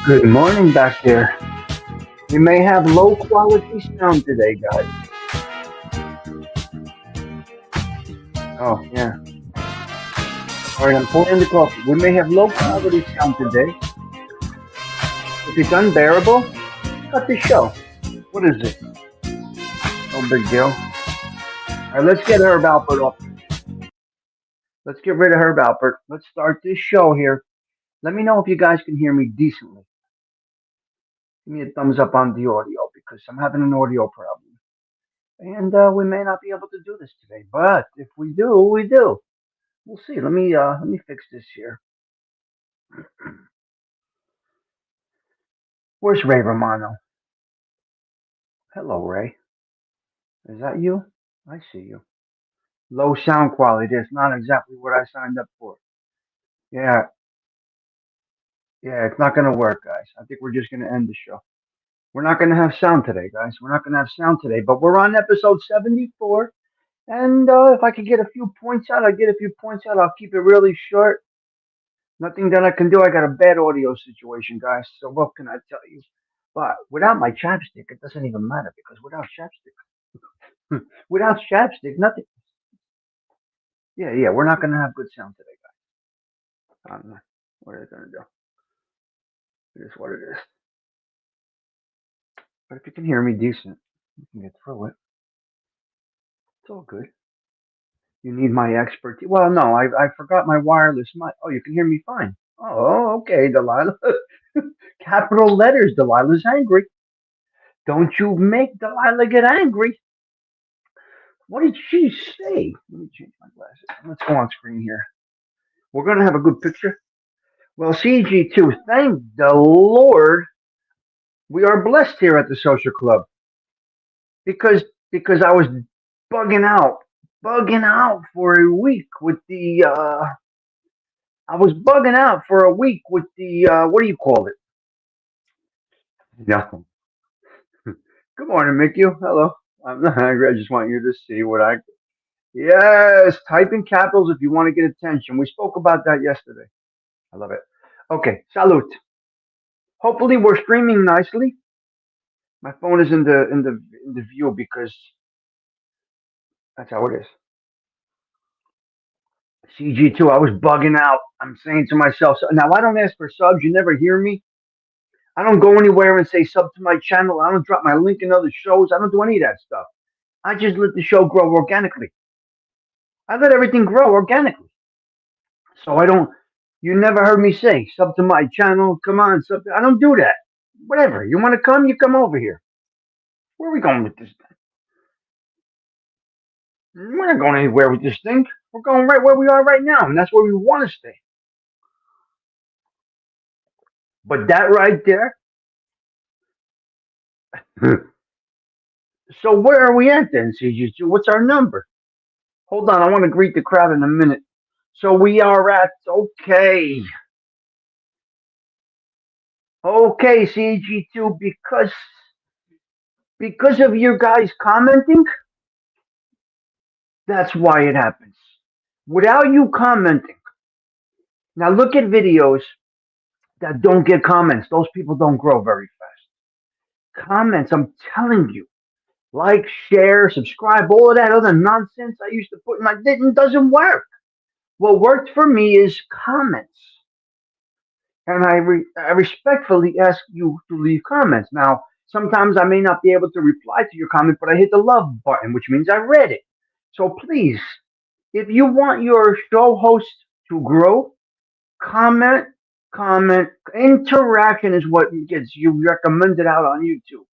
Good morning back there. We may have low quality sound today, guys. Oh, yeah. All right, I'm pouring the coffee. We may have low quality sound today. If it's unbearable, cut the show. What is it? No big deal. All right, let's get Herb Alpert off. Let's get rid of Herb Alpert. Let's start this show here. Let me know if you guys can hear me decently. Give me a thumbs up on the audio because I'm having an audio problem, and we may not be able to do this today. But if we do, we do. We'll see. Let me fix this here. Where's Ray Romano? Hello, Ray. Is that you? I see you. Low sound quality. That's not exactly what I signed up for. Yeah, yeah, it's not gonna work, guys. I think we're just gonna end the show. We're not gonna have sound today, guys. We're not gonna have sound today. But we're on episode 74, and if I could get a few points out, I'll get a few points out. I'll keep it really short. Nothing that I can do. I got a bad audio situation, guys. So what can I tell you? But without my chapstick, it doesn't even matter because without chapstick, without chapstick, nothing. Yeah, yeah, we're not gonna have good sound today, guys. I don't know what are they gonna do. It is what it is. But if you can hear me decent, you can get through it. It's all good. You need my expertise. Well, no, I forgot my wireless mic. Oh, you can hear me fine. Oh, okay, Delilah. Capital letters. Delilah's angry. Don't you make Delilah get angry. What did she say? Let me change my glasses. Let's go on screen here. We're gonna have a good picture. Well, CG2, thank the Lord, we are blessed here at the social club because because I was bugging out for a week with the I was bugging out for a week with the what do you call it? Nothing. Good morning, Mickey. Hello. I'm not hungry. I just want you to see what I. Yes, type in capitals if you want to get attention. We spoke about that yesterday. I love it. Okay, salute. Hopefully we're streaming nicely. My phone is in the view because that's how it is. CG2, I was bugging out. I'm saying to myself, so now I don't ask for subs. You never hear me. I don't go anywhere and say sub to my channel. I don't drop my link in other shows. I don't do any of that stuff. I just let the show grow organically. I let everything grow organically. So I don't. You never heard me say sub to my channel. Come on, sub. I don't do that. Whatever. You want to come? You come over here. Where are we going with this? We're not going anywhere with this thing. We're going right where we are right now, and that's where we want to stay. But that right there. So where are we at then, CG2? What's our number? Hold on, I want to greet the crowd in a minute. So we are at okay, CG2, because of you guys commenting, that's why it happens. Without you commenting, now look at videos that don't get comments. Those people don't grow very fast. Comments, I'm telling you, like, share, subscribe, all of that other nonsense I used to put in my didn't doesn't work. What worked for me is comments. And I respectfully ask you to leave comments. Now, sometimes I may not be able to reply to your comment, but I hit the love button, which means I read it. So please, if you want your show host to grow, comment, comment. Interaction is what gets you recommended out on YouTube.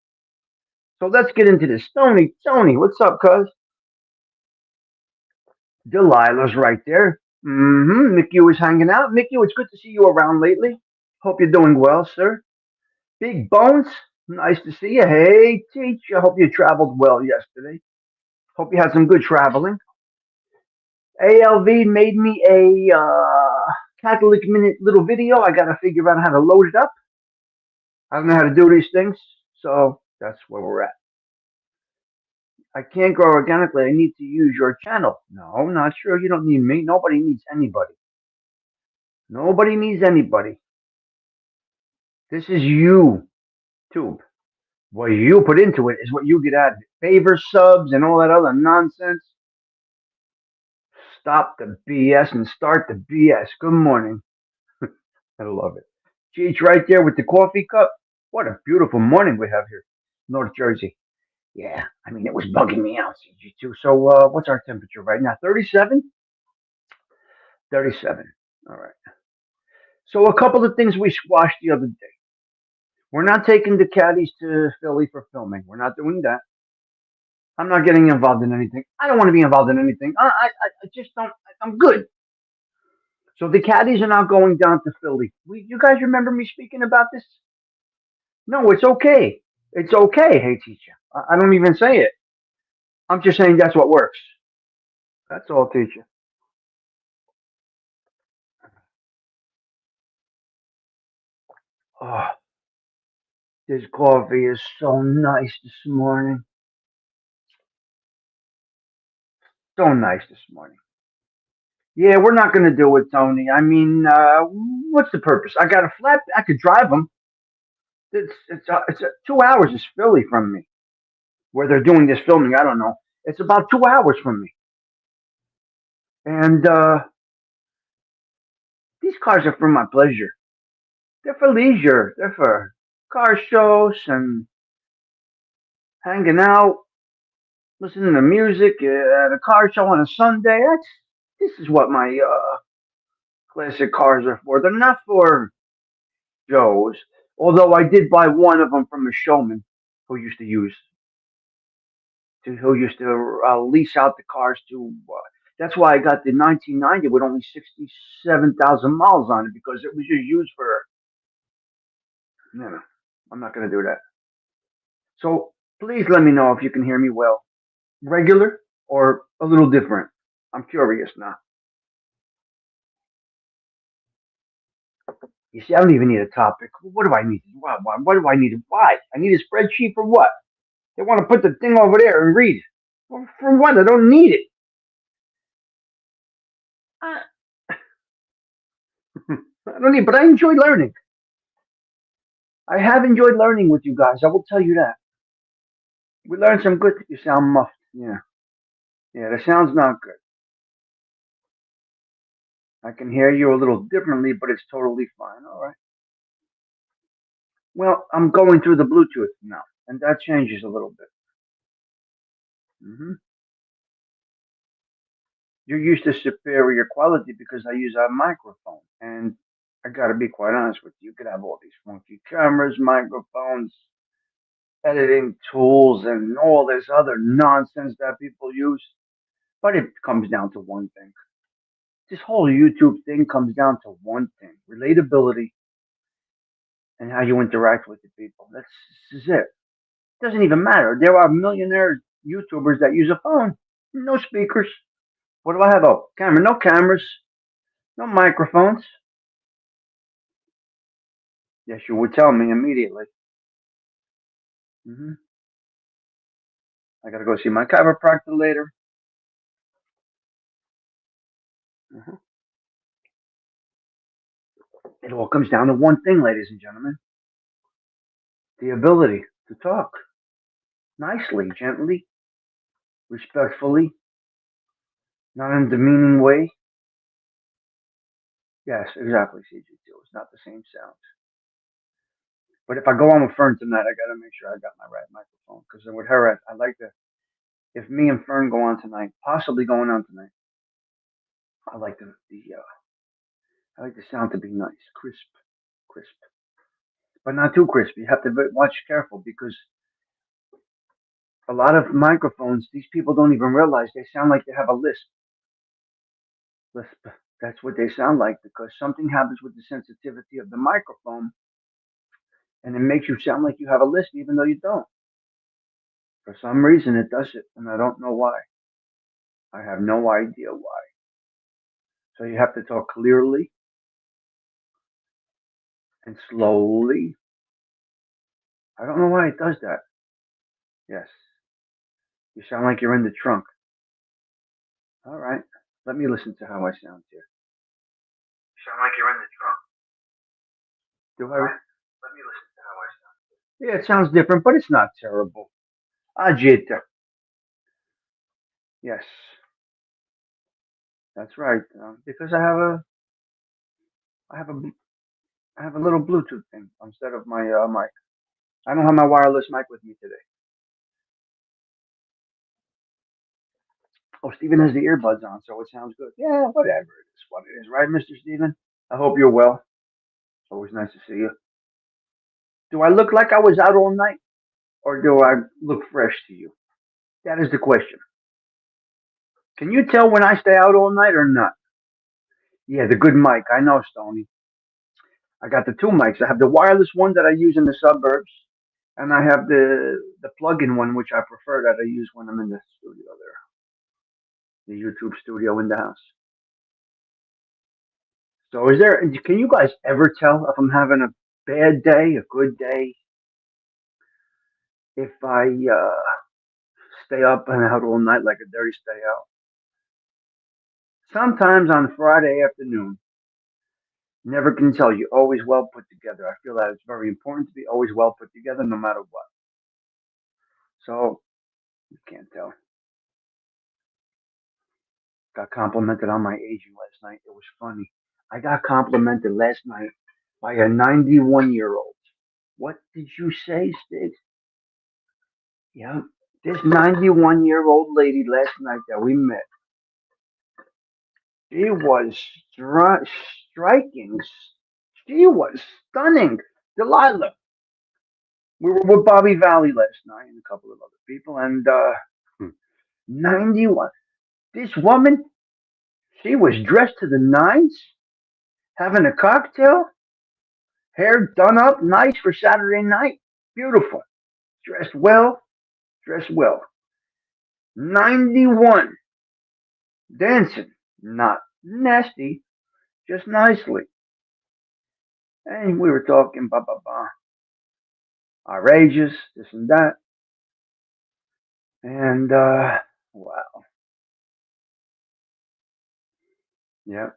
So let's get into this. Tony, what's up, cuz? Delilah's right there. Mickey was hanging out. Mickey, it's good to see you around lately. Hope you're doing well, sir. Big Bones, nice to see you. Hey, Teach, I hope you traveled well yesterday. Hope you had some good traveling. ALV made me a Catholic Minute little video. I got to figure out how to load it up. I don't know how to do these things, so that's where we're at. I can't grow organically. I need to use your channel. No, not sure. You don't need me. Nobody needs anybody. Nobody needs anybody. This is you, Tube. What you put into it is what you get out of it. Favor subs and all that other nonsense. Stop the BS and start the BS. Good morning. I love it. Cheech right there with the coffee cup. What a beautiful morning we have here, North Jersey. Yeah, I mean, it was bugging me out, CG2. So, what's our temperature right now? 37? 37. All right. So, a couple of things we squashed the other day. We're not taking the caddies to Philly for filming. We're not doing that. I'm not getting involved in anything. I don't want to be involved in anything. I just don't. I'm good. So the caddies are not going down to Philly. You guys remember me speaking about this? No, it's okay. It's okay. Hey, teacher. I don't even say it. I'm just saying that's what works. That's all, teacher. Oh, this coffee is so nice this morning. So nice this morning. Yeah, we're not going to do it, Tony. I mean, what's the purpose? I got a flat. I could drive them. It's 2 hours is Philly from me. Where they're doing this filming, I don't know. It's about 2 hours from me. And these cars are for my pleasure. They're for leisure. They're for car shows and hanging out, listening to music at a car show on a Sunday. This is what my classic cars are for. They're not for shows. Although I did buy one of them from a showman who used to lease out the cars to. That's why I got the 1990 with only 67,000 miles on it because it was just used for. No, I'm not going to do that. So please let me know if you can hear me well. Regular or a little different? I'm curious now. You see, I don't even need a topic. What do I need? What do I need? Why? I need a spreadsheet for what? They want to put the thing over there and read. Well, for what? I don't need it. I, I don't need, but I enjoy learning. I have enjoyed learning with you guys. I will tell you that. We learned some good. You sound muffled. Yeah, yeah. The sound's not good. I can hear you a little differently, but it's totally fine. All right. Well, I'm going through the Bluetooth now, and that changes a little bit. You're used to superior quality because I use a microphone, and I got to be quite honest with you. You could have all these funky cameras, microphones, editing tools, and all this other nonsense that people use. But it comes down to one thing. This whole YouTube thing comes down to one thing: relatability and how you interact with the people. This is it. It doesn't even matter. There are millionaire YouTubers that use a phone, no speakers. What do I have? Oh, camera, no cameras, no microphones. Yes, you would tell me immediately. hmm I got to go see my chiropractor later. hmm It all comes down to one thing, ladies and gentlemen: the ability to talk nicely, gently, respectfully, not in a demeaning way. Yes, exactly, CG2. It's not the same sound. But if I go on with Fern tonight, I got to make sure I got my right microphone because with her, I like to. If me and Fern go on tonight, possibly going on tonight, I like I like the sound to be nice, crisp, crisp, but not too crisp. You have to watch careful because a lot of microphones, these people don't even realize they sound like they have a lisp. Lisp. That's what they sound like because something happens with the sensitivity of the microphone, and it makes you sound like you have a lisp even though you don't. For some reason, it does it, and I don't know why. I have no idea why. So you have to talk clearly and slowly. I don't know why it does that. Yes, you sound like you're in the trunk. All right, let me listen to how I sound here. You sound like you're in the trunk. Do I? Let me listen to how I sound. Yeah, it sounds different, but it's not terrible. Agita. Yes, that's right. Because I have a, I have a little Bluetooth thing instead of my mic. I don't have my wireless mic with me today. Oh, Steven has the earbuds on, so it sounds good. Yeah, whatever it is, what it is, right, Mr. Steven? I hope you're well. Always nice to see you. Do I look like I was out all night, or do I look fresh to you? That is the question. Can you tell when I stay out all night or not? Yeah, the good mic. I know, Stony. I got the two mics. I have the wireless one that I use in the suburbs, and I have the plug-in one, which I prefer that I use when I'm in the studio there, the YouTube studio in the house. So, is there? Can you guys ever tell if I'm having a bad day, a good day, if I stay up and out all night like a dirty stay out? Sometimes on Friday afternoon, never can tell. You're always well put together. I feel that it's very important to be always well put together, no matter what. So you can't tell. Got complimented on my aging last night. It was funny. I got complimented last night by a 91-year-old. What did you say, Stigs? Yeah, this 91-year-old lady last night that we met, she was striking. She was stunning. Delilah. We were with Bobby Valley last night and a couple of other people, and 91. This woman, she was dressed to the nines, having a cocktail, hair done up nice for Saturday night. Beautiful. Dressed well, dressed well. 91. Dancing. Not nasty, just nicely. And we were talking, blah, blah, blah. Our ages, this and that. And, wow. Yeah,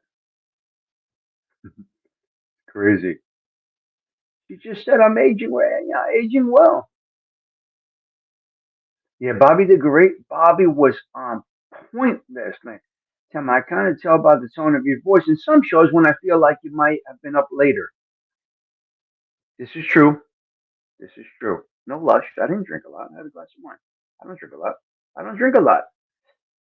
crazy. She just said, I'm aging well. Yeah, aging well. Yeah, Bobby the Great. Bobby was on point last night. Tim, I kind of tell by the tone of your voice. In some shows, when I feel like you might have been up later. This is true. This is true. No lush. I didn't drink a lot. I had a glass of wine. I don't drink a lot. I don't drink a lot.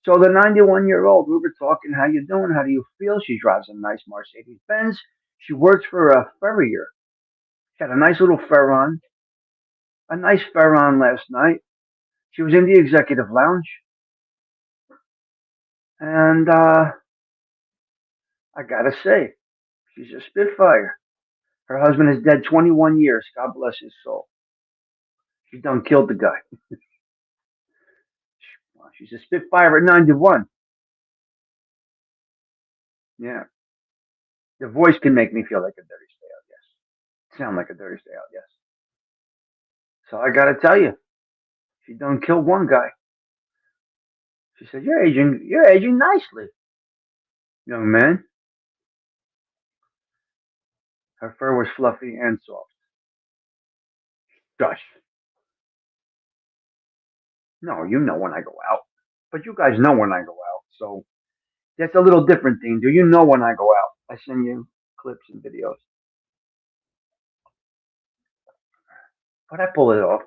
So the 91-year-old, we were talking, how you doing? How do you feel? She drives a nice Mercedes Benz. She works for a furrier. She had a nice little fur on, a nice fur on last night. She was in the executive lounge, and I gotta say, she's a spitfire. Her husband is dead 21 years. God bless his soul. She done killed the guy. She's a spitfire at 91. Yeah, the voice can make me feel like a dirty stay out. Yes, sound like a dirty stay out. Yes. So I gotta tell you, she done killed one guy. She said, You're aging nicely, young man." Her fur was fluffy and soft. Gosh, no, you know when I go out, but you guys know when I go out, so that's a little different thing. Do you know when I go out? I send you clips and videos, but I pull it off.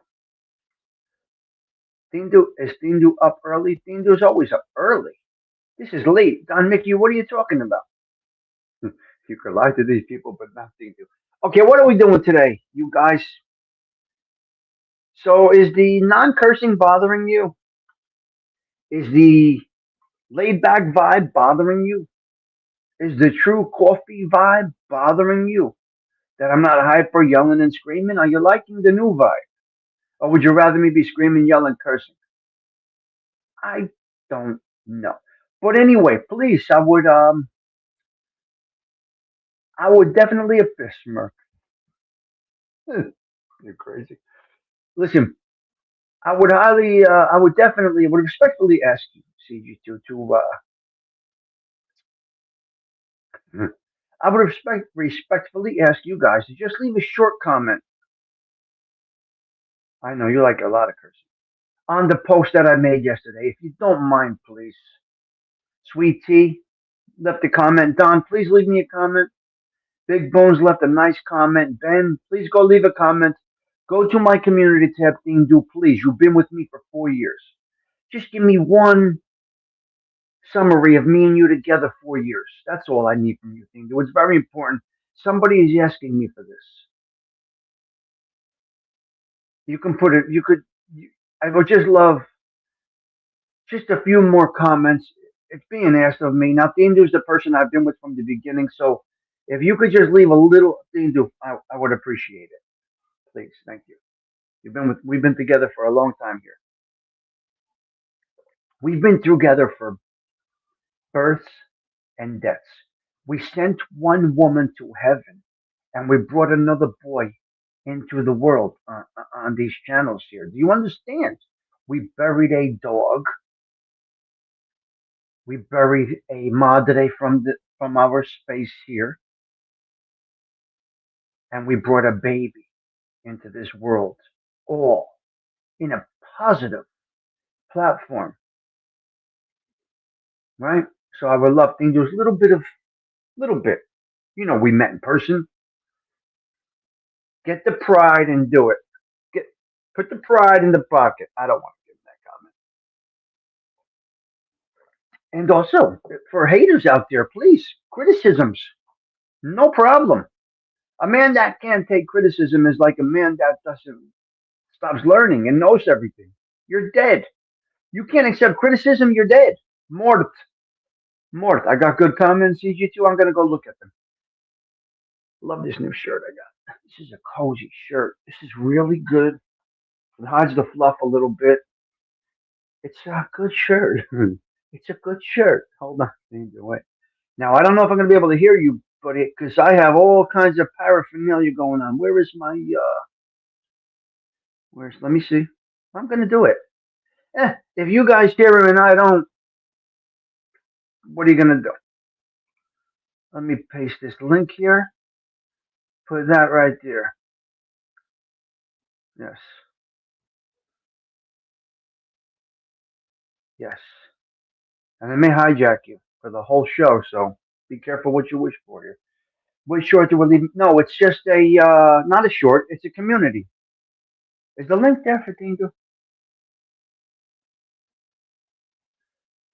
Tindu is Tindu up early? Tindu's always up early. This is late. Don Mickey, what are you talking about? You could lie to these people, but not Tindu. Okay, what are we doing today, you guys? So is the non-cursing bothering you? Is the laid back vibe bothering you? Is the true coffee vibe bothering you? That I'm not hyper yelling and screaming? Are you liking the new vibe? Or would you rather me be screaming, yelling, cursing? I don't know. But anyway, please, I would definitely a fist smirk. You're crazy. Listen, I would definitely, would respectfully ask you, CG2, I would respectfully ask you guys to just leave a short comment. I know you like a lot of cursing. On the post that I made yesterday, if you don't mind, please. Sweet Tea left a comment. Don, please leave me a comment. Big Bones left a nice comment. Ben, please go leave a comment. Go to my community tab thing, do please. You've been with me for 4 years. Just give me one summary of me and you together 4 years. That's all I need from you, thing. It's very important. Somebody is asking me for this. You can put it. You could. I would just love just a few more comments. It's being asked of me now. Dindu's the person I've been with from the beginning, so if you could just leave a little Dindu, I would appreciate it. Please, thank you. We've been together for a long time here. We've been together for births and deaths. We sent one woman to heaven, and we brought another boy into the world on these channels here. Do you understand? We buried a dog. We buried a madre from our space here, and we brought a baby into this world, all in a positive platform, right? So I would love things. There's a little bit. We met in person. Get the pride and do it. Get Put the pride in the pocket. I don't want to give that comment. And also for haters out there, please criticisms, no problem. A man that can't take criticism is like a man that doesn't stops learning and knows everything. You're dead. You can't accept criticism. You're dead. Mort. Mort. I got good comments, CG2. I'm gonna go look at them. Love this new shirt I got. This is a cozy shirt. This is really good. It hides the fluff a little bit. It's a good shirt. It's a good shirt. Hold on. Wait. Now I don't know if I'm gonna be able to hear you, but because I have all kinds of paraphernalia going on. Where is my Where's? Let me see. I'm gonna do it. If you guys hear him and I don't, what are you gonna do? Let me paste this link here. Put that right there. Yes. Yes. And I may hijack you for the whole show, so be careful what you wish for here. What short do we leave? No, it's just not a short. It's a community. Is the link there for Dingo?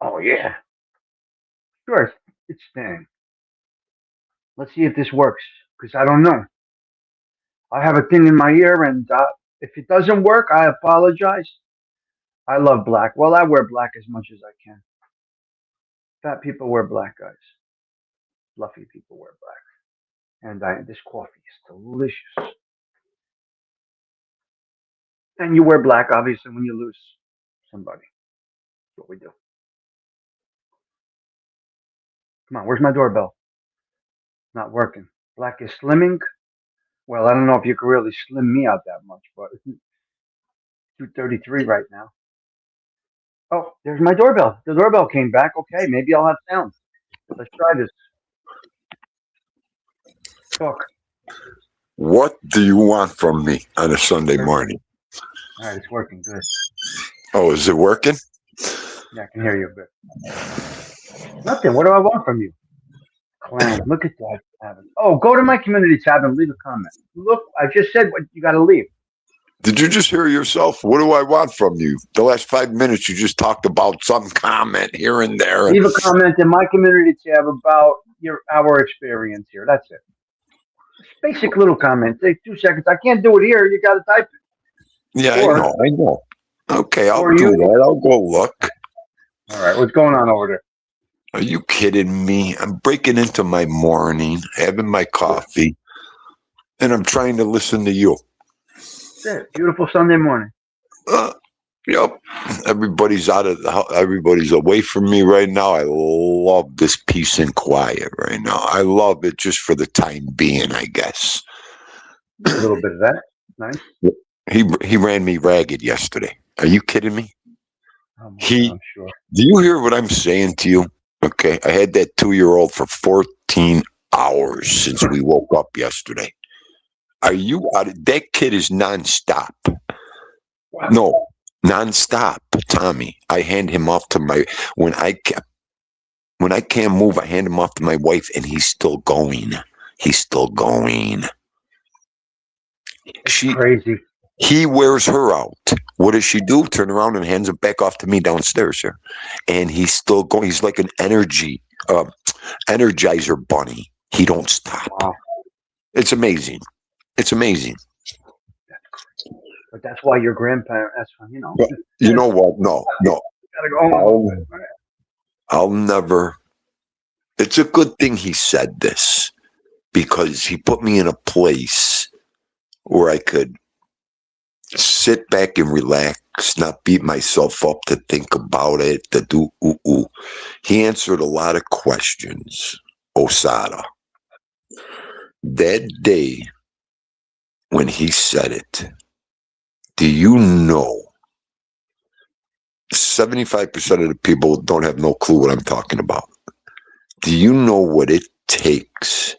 Oh yeah, sure. It's staying. Let's see if this works, because I don't know. I have a thing in my ear, and if it doesn't work, I apologize. I love black. Well, I wear black as much as I can. Fat people wear black, guys. Fluffy people wear black. And this coffee is delicious. And you wear black, obviously, when you lose somebody. That's what we do. Come on, where's my doorbell? Not working. Black is slimming. Well, I don't know if you can really slim me out that much, but 233 right now. Oh, there's my doorbell. The doorbell came back. Okay, maybe I'll have sound. Let's try this. Talk. What do you want from me on a Sunday morning? All right, it's working. Good. Oh, is it working? Yeah, I can hear you good. Nothing. What do I want from you? Clown. Look at that. Oh, go to my community tab and leave a comment. Look, I just said what you got to leave. Did you just hear yourself? What do I want from you? The last 5 minutes, you just talked about some comment here and there. Leave a comment in my community tab about our experience here. That's it. Just basic little comment. Take 2 seconds. I can't do it here. You got to type it. Yeah, I know. Okay, I'll do that. I'll go look. All right, what's going on over there? Are you kidding me? I'm breaking into my morning, having my coffee, and I'm trying to listen to you. That's it. Beautiful Sunday morning. Yep. Everybody's everybody's away from me right now. I love this peace and quiet right now. I love it just for the time being, I guess. A little bit of that. Nice. He ran me ragged yesterday. Are you kidding me? I'm sure. Do you hear what I'm saying to you? Okay, I had that 2-year-old for 14 hours since we woke up yesterday. Are you out? That kid is nonstop. Wow. No, nonstop, Tommy. I hand him off to when I can't move. I hand him off to my wife, and he's still going. He's still going. Crazy. He wears her out. What does she do? Turn around and hands it back off to me downstairs here. And he's still going. He's like an energizer bunny. He don't stop. Wow. It's amazing. It's amazing. But that's why your grandparent. That's why But you know what? No, no. gotta go home a little I'll, bit. Right? I'll never. It's a good thing he said this because he put me in a place where I could sit back and relax, not beat myself up to think about it, to do ooh ooh. He answered a lot of questions, Osada. That day when he said it, do you know 75% of the people don't have no clue what I'm talking about? Do you know what it takes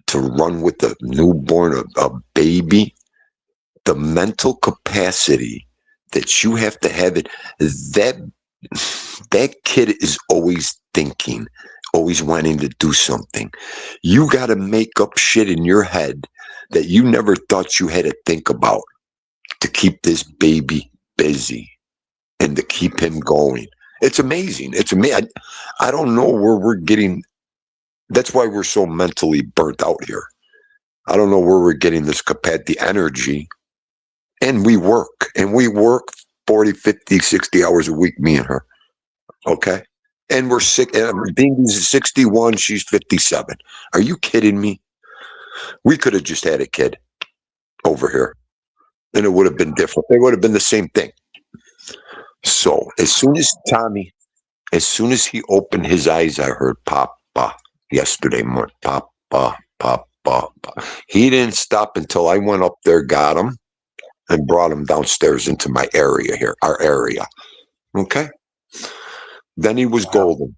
to run with a newborn, a baby? The mental capacity that you have to have it, that that kid is always thinking, always wanting to do something. You got to make up shit in your head that you never thought you had to think about to keep this baby busy and to keep him going. It's amazing. It's amazing. I don't know where we're getting. That's why we're so mentally burnt out here. I don't know where we're getting this capacity, the energy. And we work 40, 50, 60 hours a week, me and her. Okay. And we're sick. And Dingy's 61. She's 57. Are you kidding me? We could have just had a kid over here and it would have been different. It would have been the same thing. So as soon as he opened his eyes, I heard Papa yesterday morning. Papa, Papa. He didn't stop until I went up there, got him, and brought him downstairs into my area here, our area. Okay. Then he was golden.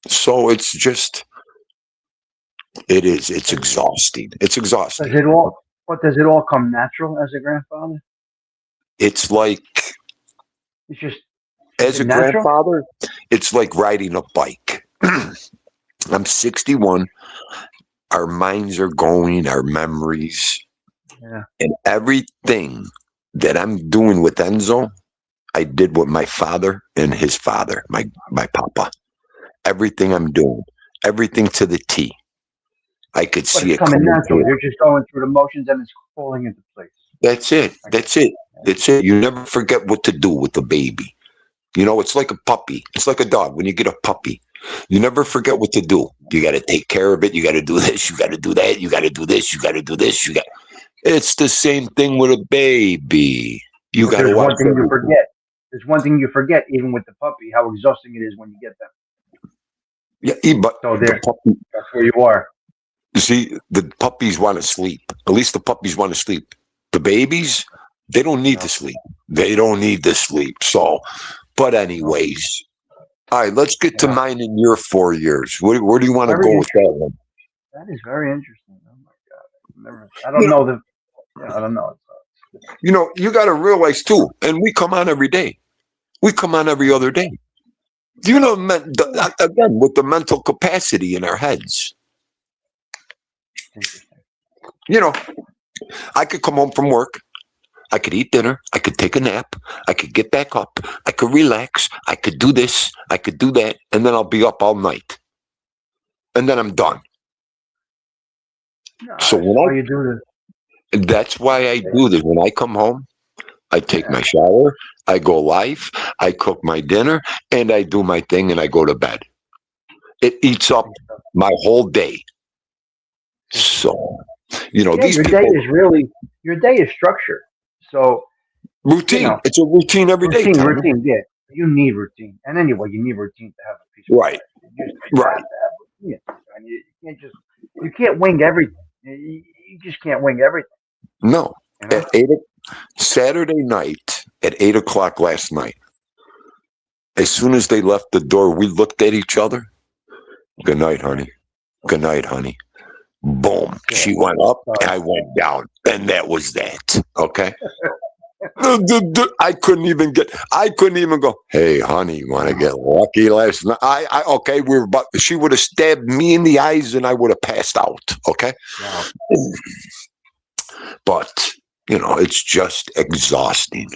So it's just, it's exhausting. It's exhausting. Does it all come natural as a grandfather? It's like, It's just as a natural. grandfather, it's like riding a bike. I'm 61. Our minds are going, our memories, Yeah. and everything that I'm doing with Enzo, I did with my father and his father, my papa. Everything I'm doing, everything to the T. I could But see it's it coming coming natural. through. You're just going through the motions and it's falling into place. That's it. I That's guess. it. That's it. You never forget what to do with the baby. You know, it's like a puppy. It's like a dog. When you get a puppy, you never forget what to do. You got to take care of it. You got to do this. You got to do that. You got to do this. You got to do this. It's the same thing with a baby. You But got to there's watch one thing you everything. forget. There's one thing you forget, even with the puppy, how exhausting it is when you get them. Yeah, but So the puppy. that's where you are. You see, the puppies want to sleep. At least the puppies want to sleep. The babies, they don't need to sleep. They don't need to sleep. So, but anyways, all right, let's get to Yeah. mine in your 4 years. Where do you want to Very go with that one? That is very interesting. Oh my god! I You don't know, know the. I don't know. you got to realize too, and we come on every day. We come on every other day. You know, again, with the mental capacity in our heads. It's interesting. You know, I could come home from work. I could eat dinner. I could take a nap. I could get back up. I could relax. I could do this. I could do that. And then I'll be up all night. And then I'm done. No, So that's why you do that's why I this. do this. When I come home, I take my shower. I go live. I cook my dinner. And I do my thing and I go to bed. It eats up my whole day. So, Yeah, these people. your day is structured. So Routine. It's a routine every day, Tommy. routine. Yeah, you need routine, and anyway, you need routine to have a peaceful Right. life. You Right. have to have routine. And you can't wing everything. You just can't wing everything. No. You know? At Saturday night at 8 o'clock last night, as soon as they left the door, we looked at each other. Good night, honey. Good night, honey. Boom. Yeah. She went up, I went down. And that was that. Okay. I couldn't even go, hey, honey, you want to get lucky last night? Okay, she would have stabbed me in the eyes and I would have passed out. Okay. Wow. But, it's just exhausting.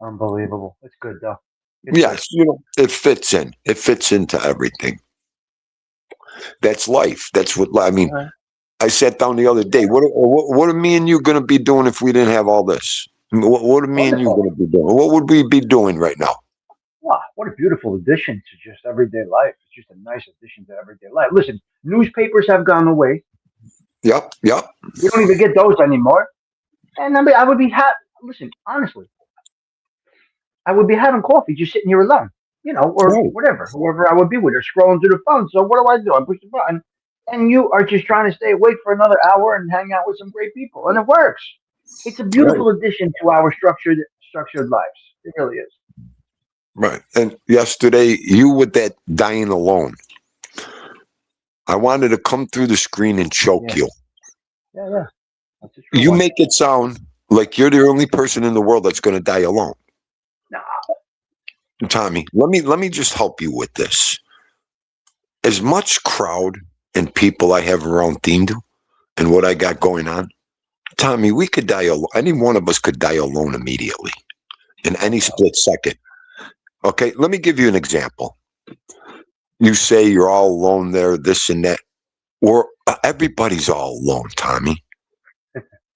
Unbelievable. It's good though. Yes, it fits in. It fits into everything. That's life. That's what I mean. I sat down the other day. What are me and you going to be doing if we didn't have all this? What are me and you Wonderful. going to be doing? What would we be doing right now? Wow, what a beautiful addition to just everyday life. It's just a nice addition to everyday life. Listen, newspapers have gone away. Yep, yep. We don't even get those anymore. And I mean, I would be listen, honestly, I would be having coffee just sitting here alone, or Right, whatever, whoever I would be with, or scrolling through the phone. So what do? I push the button, and you are just trying to stay awake for another hour and hang out with some great people, and it works. It's a right, beautiful addition to our structured lives. It really is. right. And yesterday, you with that dying alone. I wanted to come through the screen and choke Yeah, you. yeah. That's a true You one. make it sound like you're the only person in the world that's going to die alone. No, Tommy, let me just help you with this. As much crowd and people I have around Dindu and what I got going on, Tommy, we could die alone. Any one of us could die alone immediately in any split second. Okay, let me give you an example. You say you're all alone there, this and that. Or everybody's all alone, Tommy.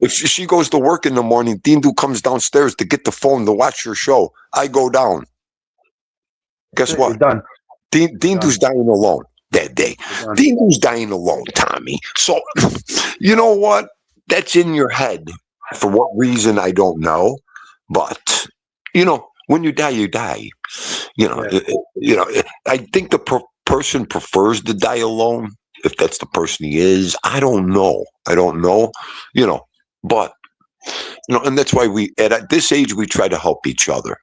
If she goes to work in the morning, Dindu comes downstairs to get the phone to watch her show. I go down. that's Guess it. You're what? done. You're Dindu's done. dying alone that day. You're done. Dindu's dying alone, Tommy. So, you know what? That's in your head. For what reason, I don't know. But, when you die, you die. Yeah. I think the person prefers to die alone. If that's the person he is, I don't know. I don't know. You know, but and that's why we at this age we try to help each other.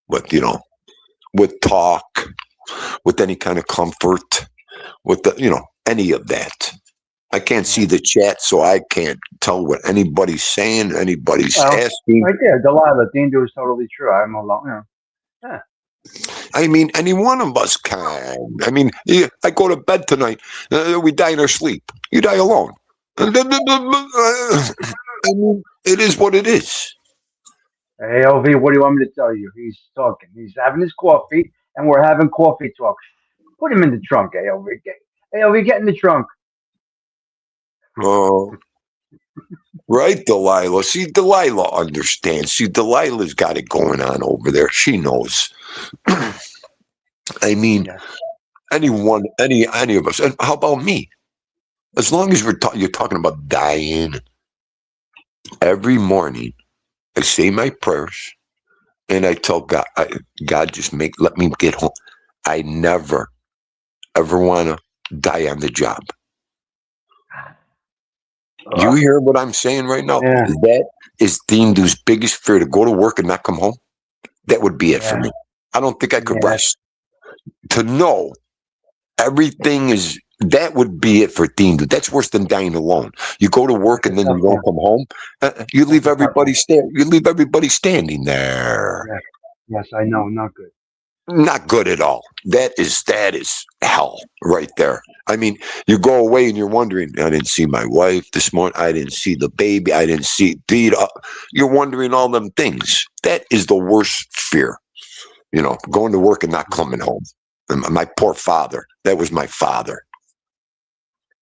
But with talk, with any kind of comfort, with any of that. I can't see Yeah. the chat, so I can't tell what anybody's saying, anybody's Well, asking. right there, Delilah. Dindu is totally true. I'm alone. Yeah. I mean, any one of us can. I mean, I go to bed tonight. We die in our sleep. You die alone. I mean, it is what it is. Hey, LV, what do you want me to tell you? He's talking. He's having his coffee, and we're having coffee talk. Put him in the trunk, ALV. ALV, get in the trunk. Uh, right, Delilah. See, Delilah understands. See, Delilah's got it going on over there. She knows. I mean, Yes. anyone, any of us. And how about me? As long as you're talking about dying, every morning I say my prayers and I tell God, God, just let me get home. I never ever want to die on the job. You Ugh. hear what I'm saying right now? Yeah. That is Dindu's biggest fear, to go to work and not come home. That would be it for Yeah. me. I don't think I could Yeah. rest. To know everything is, that would be it for Dindu. That's worse than dying alone. You go to work That's a and then you tough don't one. come home. You That's leave a tough one. everybody You leave everybody standing there. Yes. Yes, I know. Not good. Not good at all. That is hell right there. I mean, you go away and you're wondering, I didn't see my wife this morning. I didn't see the baby. I didn't see Dita. You're wondering all them things. That is the worst fear. Going to work and not coming home. And my poor father. That was my father.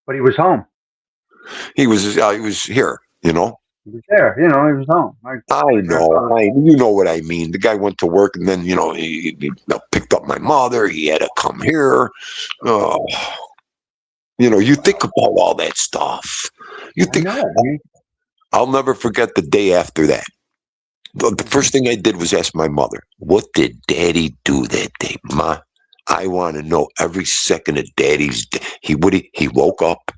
But he was home. He was here. He was there. He was home. I My know. grandfather. You know what I mean. The guy went to work and then he picked up my mother. He had to come here. Oh, you think about all that stuff. You I think know. I'll never forget the day after that. The first thing I did was ask my mother, "What did Daddy do that day, Ma? I want to know every second of Daddy's day. He woke up.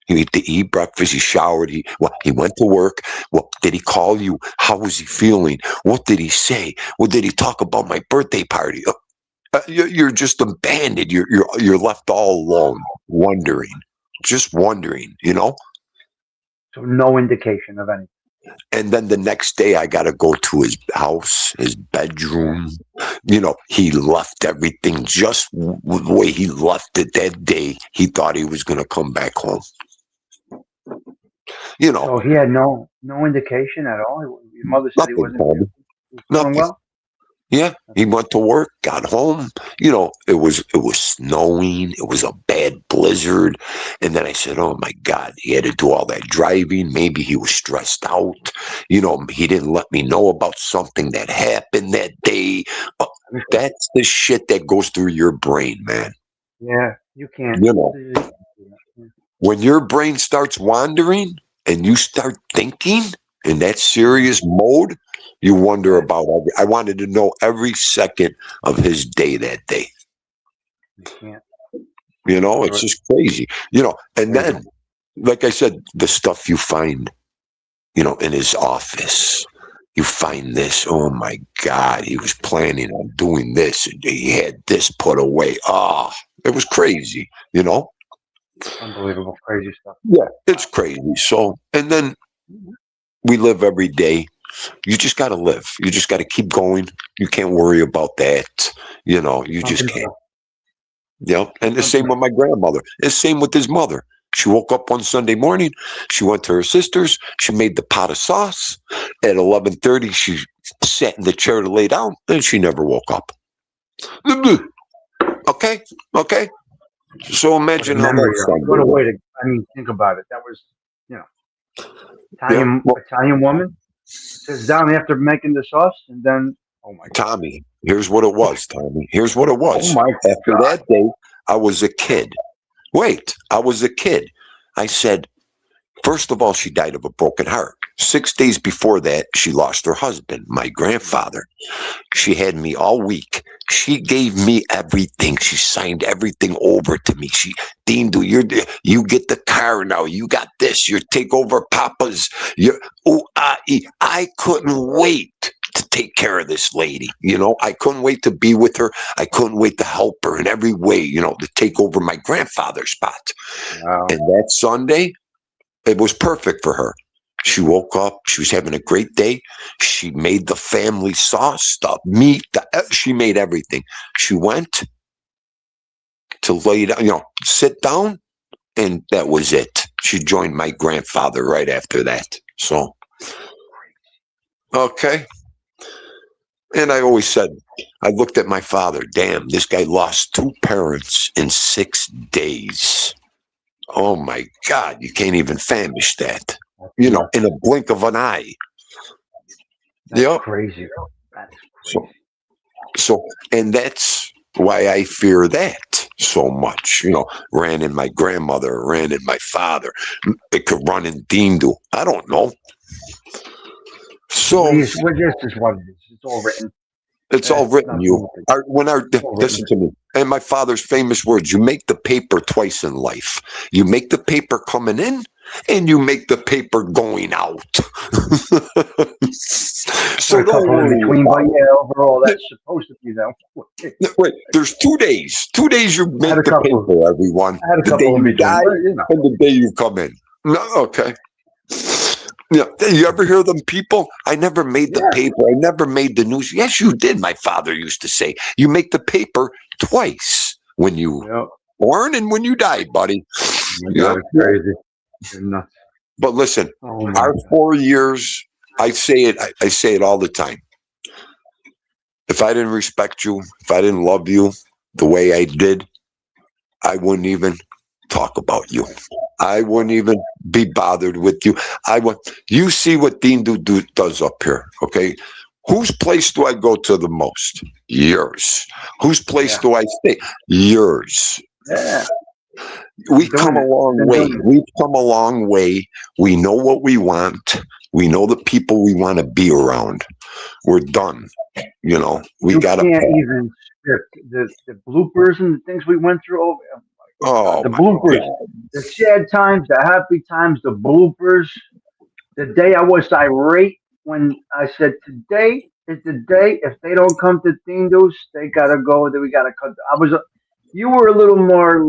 He ate to eat breakfast. He showered. He went to work. What did he call you? How was he feeling? What did he say? What did he talk about my birthday party?" You're just abandoned. You're left all alone, wondering, just wondering. So no indication of anything. And then the next day, I got to go to his house, his Yeah. bedroom. He left everything just the way he left it that day. He thought he was going to come back home. You know, So he had no indication at all. Your mother said he nothing, wasn't Bobby. he was feeling Nothing. well. Yeah, he went to work, got home. It was snowing. It was a bad blizzard, and then I said, "Oh my God, he had to do all that driving. Maybe he was stressed out. He didn't let me know about something that happened that day." That's the shit that goes through your brain, man. Yeah, you can't. You know, when your brain starts wandering and you start thinking in that serious mode, you wonder about I wanted to know every second of his day that day. You can't. It's just crazy. And then, like I said, the stuff you find, in his office. You find this, oh my God, he was planning on doing this, and he had this put away. It was crazy, Unbelievable, crazy stuff. Yeah, it's crazy. So, and then we live every day. You just got to live. You just got to keep going. You can't worry about that. You just can't. Yep. And the same with my grandmother. The same with his mother. She woke up one Sunday morning. She went to her sister's. She made the pot of sauce. At 11:30, she sat in the chair to lay down, and she never woke up. Okay. So imagine how that's done. What a way to, think about it. That was, Italian woman sits down after making the sauce, and then, oh my God. Tommy, here's what it was, Tommy. Here's what it was. Oh my After God. that day, I was a kid. Wait, I was a kid. I said, first of all, she died of a broken heart. 6 days before that, she lost her husband, my grandfather. She had me all week. She gave me everything. She signed everything over to me. Dean, you get the car now. You got this. You take over Papa's. I couldn't wait to take care of this lady. I couldn't wait to be with her. I couldn't wait to help her in every way, to take over my grandfather's spot. Wow. And that Sunday, it was perfect for her. She woke up. She was having a great day. She made the family sauce, the meat. She made everything. She went to lay down, sit down, and that was it. She joined my grandfather right after that. So, okay. And I always said, I looked at my father. Damn, this guy lost 2 parents in 6 days. Oh my God, you can't even famish that. In a blink of an eye. That's crazy. That's crazy. So, and that's why I fear that so much. Ran in my grandmother, ran in my father. It could run in Dean do. I don't know. So, this is what it is. It's all written. It's all written. Listen to me. And my father's famous words: you make the paper twice in life. You make the paper coming in, and you make the paper going out. So don't worry. Between, but overall, that's supposed to be that. Wait, there's 2 days. 2 days you make the paper, everyone. The day you die and the day you come in. No, okay. Yeah, you ever hear them people? I never made the paper. I never made the news. Yes, you did. My father used to say, you make the paper twice when you born and when you die, buddy. That's crazy. You're nuts. But listen, our 4 years, I say it all the time. If I didn't respect you, if I didn't love you the way I did, I wouldn't even talk about you. I wouldn't even be bothered with you. You see what Dean does up here, okay? Whose place do I go to the most? Yours. Whose place do I stay? Yours. Yeah. We've come a long way. We've come a long way. We know what we want. We know the people we want to be around. We're done. We got to. You can't even the bloopers and the things we went through. The bloopers, the sad times, the happy times, the bloopers. The day I was irate when I said, today is the day. If they don't come to Tindos, they gotta go. Then we gotta cut. You were a little more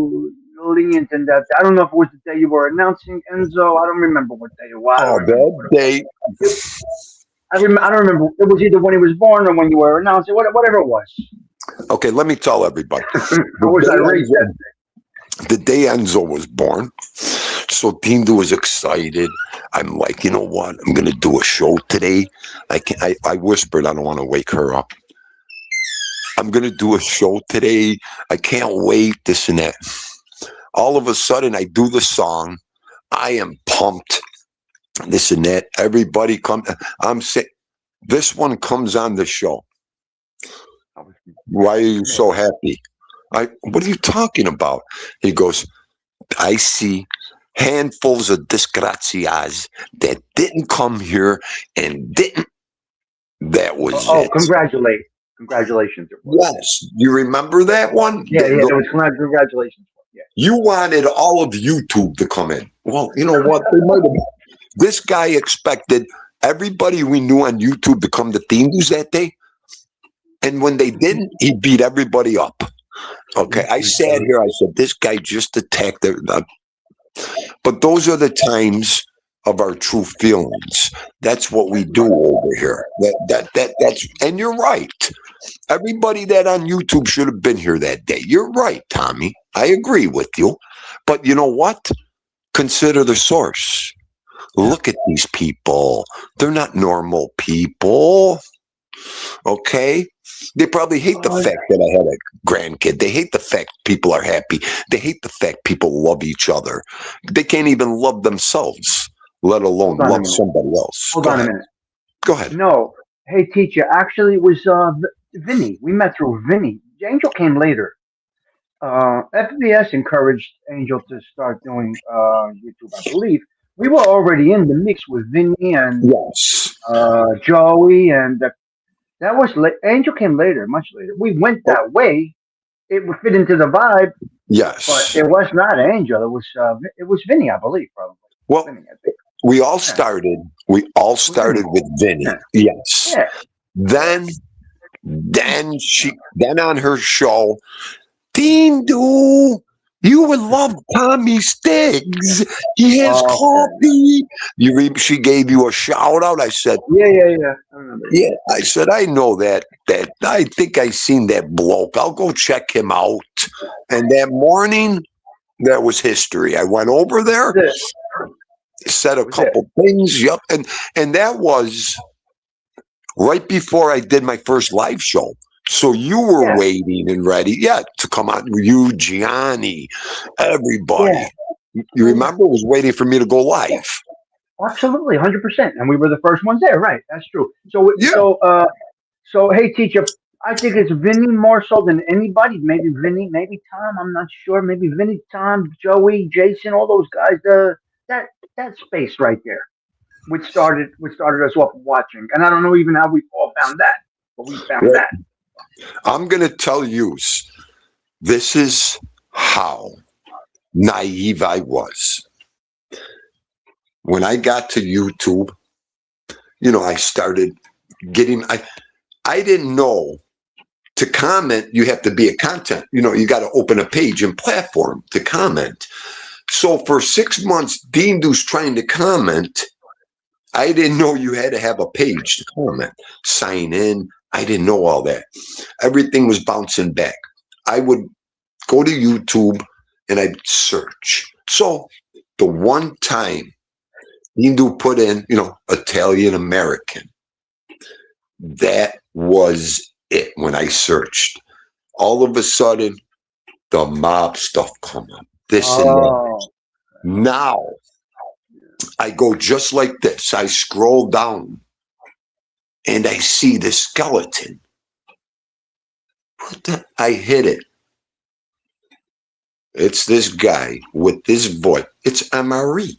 lenient in that. I don't know if it was the day you were announcing Enzo. I don't remember what day it was. That day. I don't remember. It was either when he was born or when you were announcing. Whatever it was. Okay, let me tell everybody. I was irate that day. The day Enzo was born, so Dean was excited. I'm like, you know what? I'm going to do a show today. I whispered, I don't want to wake her up. I'm going to do a show today. I can't wait, this and that. All of a sudden, I do the song. I am pumped, this and that. Everybody come. I'm saying, this one comes on the show. Why are you so happy? What are you talking about? He goes, I see handfuls of disgracias that didn't come here and didn't. That was it. Congratulations. Yes. You remember that one? Yeah, it was congratulations. Yeah. You wanted all of YouTube to come in. Well, you know what? They might have. This guy expected everybody we knew on YouTube to come to Theme News that day. And when they didn't, he beat everybody up. Okay. I sat here. I said, this guy just attacked. But those are the times of our true feelings. That's what we do over here. That's, and you're right. Everybody that on YouTube should have been here that day. You're right, Tommy. I agree with you. But you know what? Consider the source. Look at these people. They're not normal people. Okay? They probably hate the fact that I had a grandkid. They hate the fact people are happy. They hate the fact people love each other. They can't even love themselves, let alone love somebody else. Hold on a minute. Go ahead. No. Hey, teacher. Actually, it was Vinny. We met through Vinny. Angel came later. FBS encouraged Angel to start doing YouTube, I believe. We were already in the mix with Vinny and Joey, and that was Angel came later, much later. We went that way. It would fit into the vibe. Yes, but it was not Angel. It was Vinny, I believe, probably. Well, Vinny, I think. we all started with Vinny. Yes. Yeah. Then on her show, Dindu, you would love Tommy Stigs. He has coffee. She gave you a shout out. I said, yeah. I remember. Yeah, I said, I know that. I think I seen that bloke. I'll go check him out. And that morning, that was history. I went over there, said a couple things. Yep, and that was right before I did my first live show. So you were waiting and ready, to come out. You, Gianni, everybody. Yeah. You remember was waiting for me to go live. Absolutely, 100%. And we were the first ones there, right? That's true. So hey, teacher, I think it's Vinny more so than anybody. Maybe Vinny, maybe Tom. I'm not sure. Maybe Vinny, Tom, Joey, Jason, all those guys. That space right there, which started us off watching. And I don't know even how we all found that, but we found that. I'm going to tell you, this is how naive I was. When I got to YouTube, I started getting, I didn't know to comment, you have to be a content, you got to open a page and platform to comment. So for 6 months, Dean Deuce trying to comment, I didn't know you had to have a page to comment, sign in. I didn't know all that. Everything was bouncing back. I would go to YouTube and I'd search. So the one time Hindu put in, Italian American, that was it when I searched. All of a sudden, the mob stuff come up. This and that. Now, I go just like this. I scroll down. And I see the skeleton. I hit it. It's this guy with this voice. It's MRE.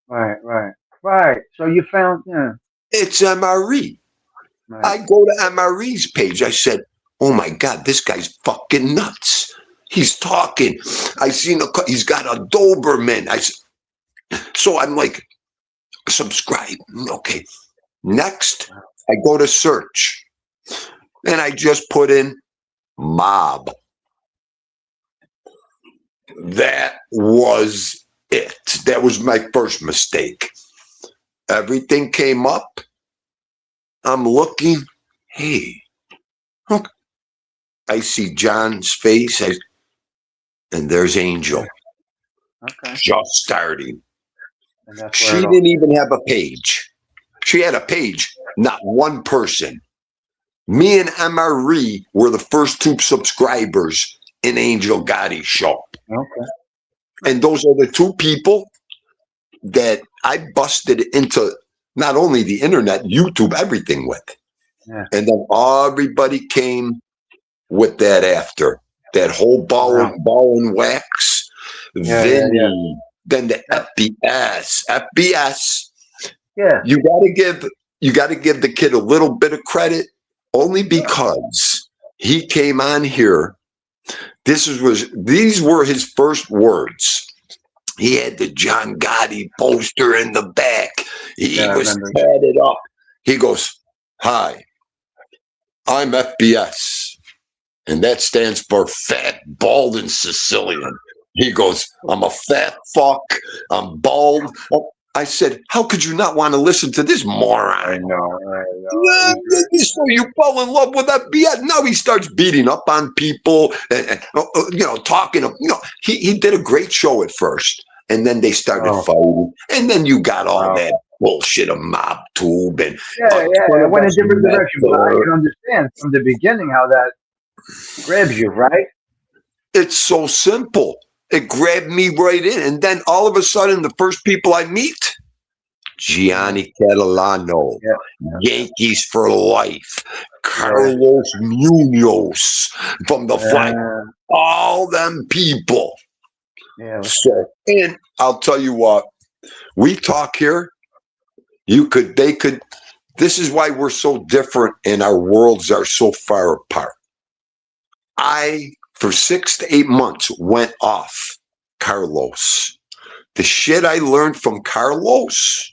Right. So you found, It's MRE. Right. I go to MRE's page. I said, oh my God, this guy's fucking nuts. He's talking. I seen he's got a Doberman. So I'm like, subscribe. Okay. Next. I go to search and I just put in mob. That was it. That was my first mistake. Everything came up. I'm looking. Hey, look. I see John's face. And there's Angel. Okay. Just starting. She didn't even have a page. She had a page, not one person. Me and MRE were the first 2 subscribers in Angel Gotti's show. Okay. And those are the 2 people that I busted into not only the internet, YouTube, everything with. Yeah. And then everybody came with that after. That whole ball and wax. Vinny. Then the FBS. FBS. Yeah. You gotta give the kid a little bit of credit only because he came on here. These were his first words. He had the John Gotti poster in the back. He was tatted up. He goes, "Hi, I'm FBS. And that stands for Fat, Bald, and Sicilian." He goes, "I'm a fat fuck. I'm bald." I said, "How could you not want to listen to this moron?" I know. So you fall in love with that BS. Now he starts beating up on people and talking. He did a great show at first, and then they started fighting, and then you got all that bullshit of mob tube and it went a different direction. But I can understand from the beginning how that grabs you, right? It's so simple. It grabbed me right in. And then all of a sudden, the first people I meet, Gianni Catalano, Yankees for life, Carlos Munoz from the flank, all them people. Yeah. So, and I'll tell you what, we talk here, they could, this is why we're so different and our worlds are so far apart. For 6 to 8 months, went off Carlos. The shit I learned from Carlos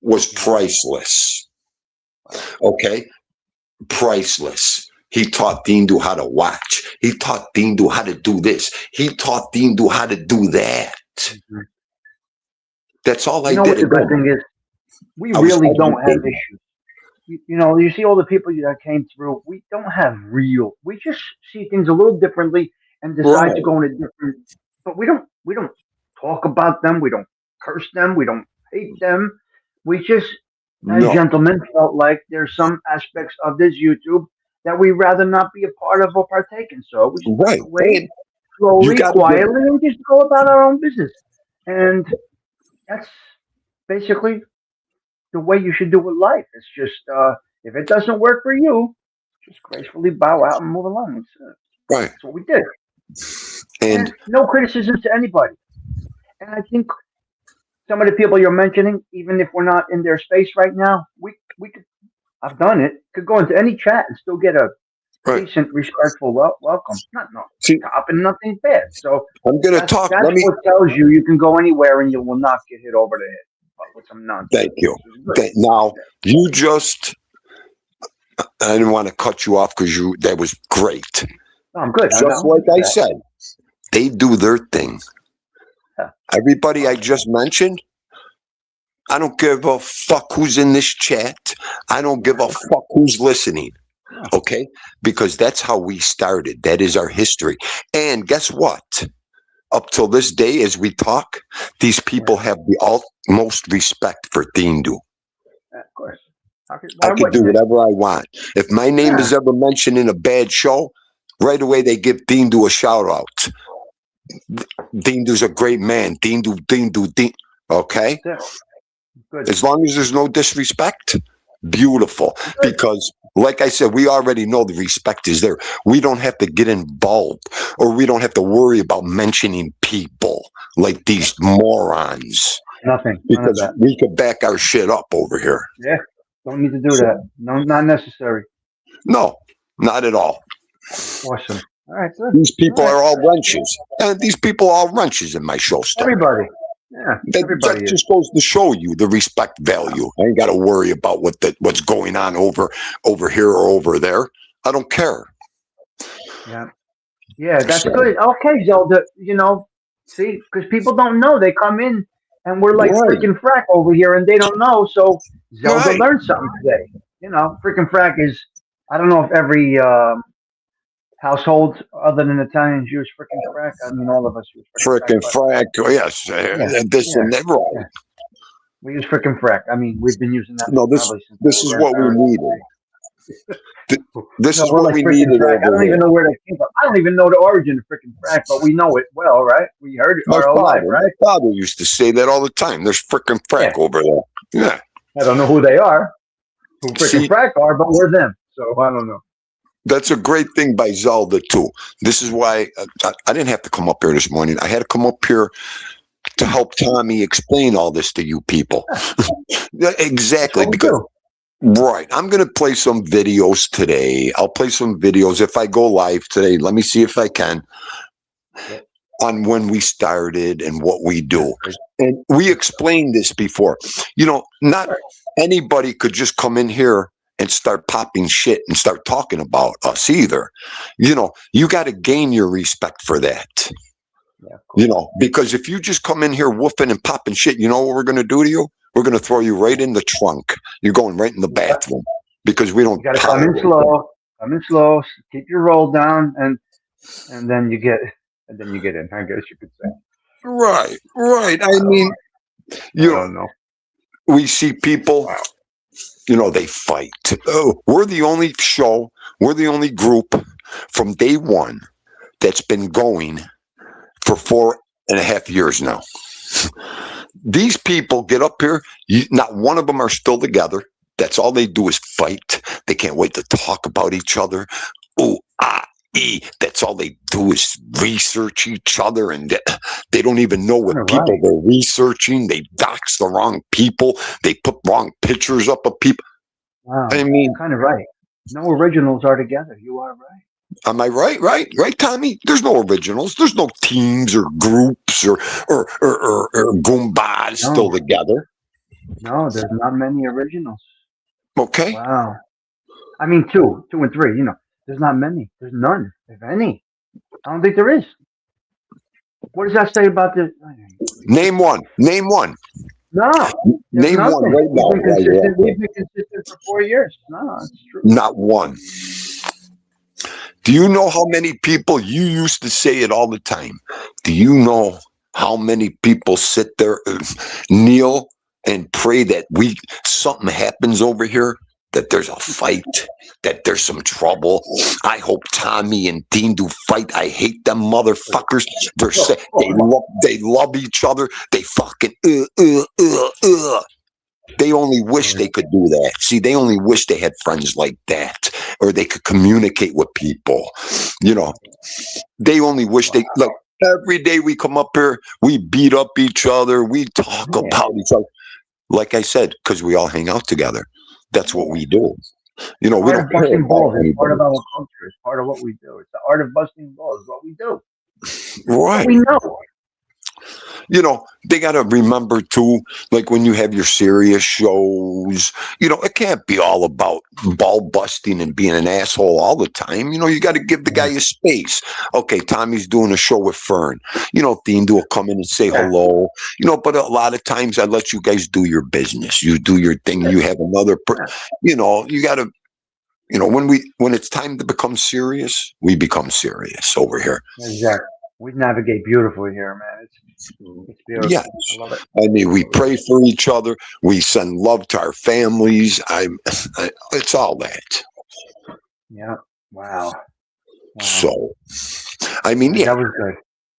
was priceless. Okay? Priceless. He taught Dindu how to watch. He taught Dindu how to do this. He taught Dindu how to do that. Mm-hmm. That's all I did. What the good thing is? We really don't have issues. You see all the people that came through. We don't have we just see things a little differently and decide to go in a different. But we don't talk about them. We don't curse them. We don't hate them. We just, as gentlemen, felt like there's some aspects of this YouTube that we'd rather not be a part of or partake in. So we just wait slowly, quietly, and just go about our own business. And that's basically the way you should do with life. It's just if it doesn't work for you, just gracefully bow out and move along. Right. That's what we did. And no criticism to anybody. And I think some of the people you're mentioning, even if we're not in their space right now, we could. I've done it. Could go into any chat and still get a decent, respectful welcome. Not top and nothing bad. So I'm going to talk. That's what tells you can go anywhere and you will not get hit over the head with some nonsense. Thank you. Now you just. I didn't want to cut you off because that was great. No, I'm good. Just like I said, they do their thing. Yeah. Everybody I just mentioned, I don't give a fuck who's in this chat. I don't give a fuck who's listening. Okay? Because that's how we started. That is our history. And guess what? Up till this day, as we talk, these people have the utmost respect for Dindu. Of course. I could do whatever I want. If my name is ever mentioned in a bad show, right away they give Dindu a shout out. Dindu's a great man. Dindu. Okay? Yeah. Good. As long as there's no disrespect, beautiful. Good. Because, like I said, we already know the respect is there. We don't have to get involved or we don't have to worry about mentioning people like these morons. Nothing. Because we could back our shit up over here. Yeah. Don't need to do that. No, not necessary. No, not at all. Awesome. All right, good. These people are all wrenches. And these people are all wrenches in my show stuff. Everybody. Yeah. That just goes to show you the respect value. I ain't got to worry about what's going on over here or over there. I don't care. Yeah. Yeah, that's good. Okay, Zelda, see, because people don't know. They come in and we're like freaking frack over here and they don't know. So Zelda learned something today. Freaking frack is, I don't know if every household other than Italians use freaking frack. I mean, all of us use freaking frack. Yes. And that, right. Yeah. We use freaking frack. I mean, we've been using that. No, this is what we needed. This is we're what like we freaking needed frack. I over don't even there. know where that came from. I don't even know the origin of freaking frack, but we know it well, right? We heard it our whole life, right? My father used to say that all the time. There's freaking frack Yeah. over there. Yeah. I don't know who they are, who freaking See, frack are, but we're them. So I don't know. that's a great thing by Zelda too. This is why I didn't have to come up here this morning. I had to come up here to help Tommy explain all this to you people. Yeah, That's exactly, what we because do. right, I'm going to play some videos today. I'll play some videos if I go live today. Let me see if I can Yep. on when we started and what we do. Right. And we explained this before. You know, not Right. anybody could just come in here and start popping shit and start talking about us either. You know, you got to gain your respect for that. Yeah, of course. You know, because if you just come in here woofing and popping shit, you know what we're going to do to you? We're going to throw you right in the trunk. You're going right in the bathroom because we don't You got to come in tolerate slow. Come in slow. Keep your roll down, and then you get in. I guess you could say. that. Right, right. I mean, I you don't know. we see people, Wow. you know, they fight. Oh, we're the only show, we're the only group from day one that's been going for 4.5 years now. These people get up here, not one of them are still together. That's all they do is fight. They can't wait to talk about each other. Ooh, that's all they do is research each other, and they don't even know what people Right. they're researching. They dox the wrong people. They put wrong pictures up of people. Wow. I mean, Kind of right. No originals are together. You are right. am I right? Right, Tommy? There's no originals. There's no teams or groups or goombas still No, together. no, there's not many originals. Okay. Wow. I mean, two and three. There's not many. There's none, if any. I don't think there is. What does that say about the? Name one. Name one. No, there's Name one nothing. right now. We've been consistent. We've been consistent for 4 years. No, it's true. Not one. Do you know how many people you used to say it all the time? Do you know how many people sit there, kneel, and pray that something happens over here? That there's a fight, that there's some trouble. I hope Tommy and Dean do fight. I hate them motherfuckers. They love each other. They fucking They only wish they could do that. See, they only wish they had friends like that, or they could communicate with people. You know, they only wish they look. Every day we come up here, we beat up each other. We talk about each other. Like I said, because we all hang out together. That's what we do. You know, we don't care busting balls about is part of anybody. our culture. It's part of what we do. It's the art of busting balls. What we do. Right. We know. You know, they got to remember too, like when you have your serious shows, you know, it can't be all about ball busting and being an asshole all the time. You know, you got to give the guy a space. Okay, Tommy's doing a show with Fern. You know, Dean will come in and say hello. You know, but a lot of times I let you guys do your business. You do your thing. You have another, you know, you got to. You know, when it's time to become serious, we become serious over here. Exactly. We navigate beautifully here, man. It's beautiful. Yes. I love it. I mean, we pray for each other. We send love to our families. It's all that. Yeah. Wow. So, I mean, yeah, that was good.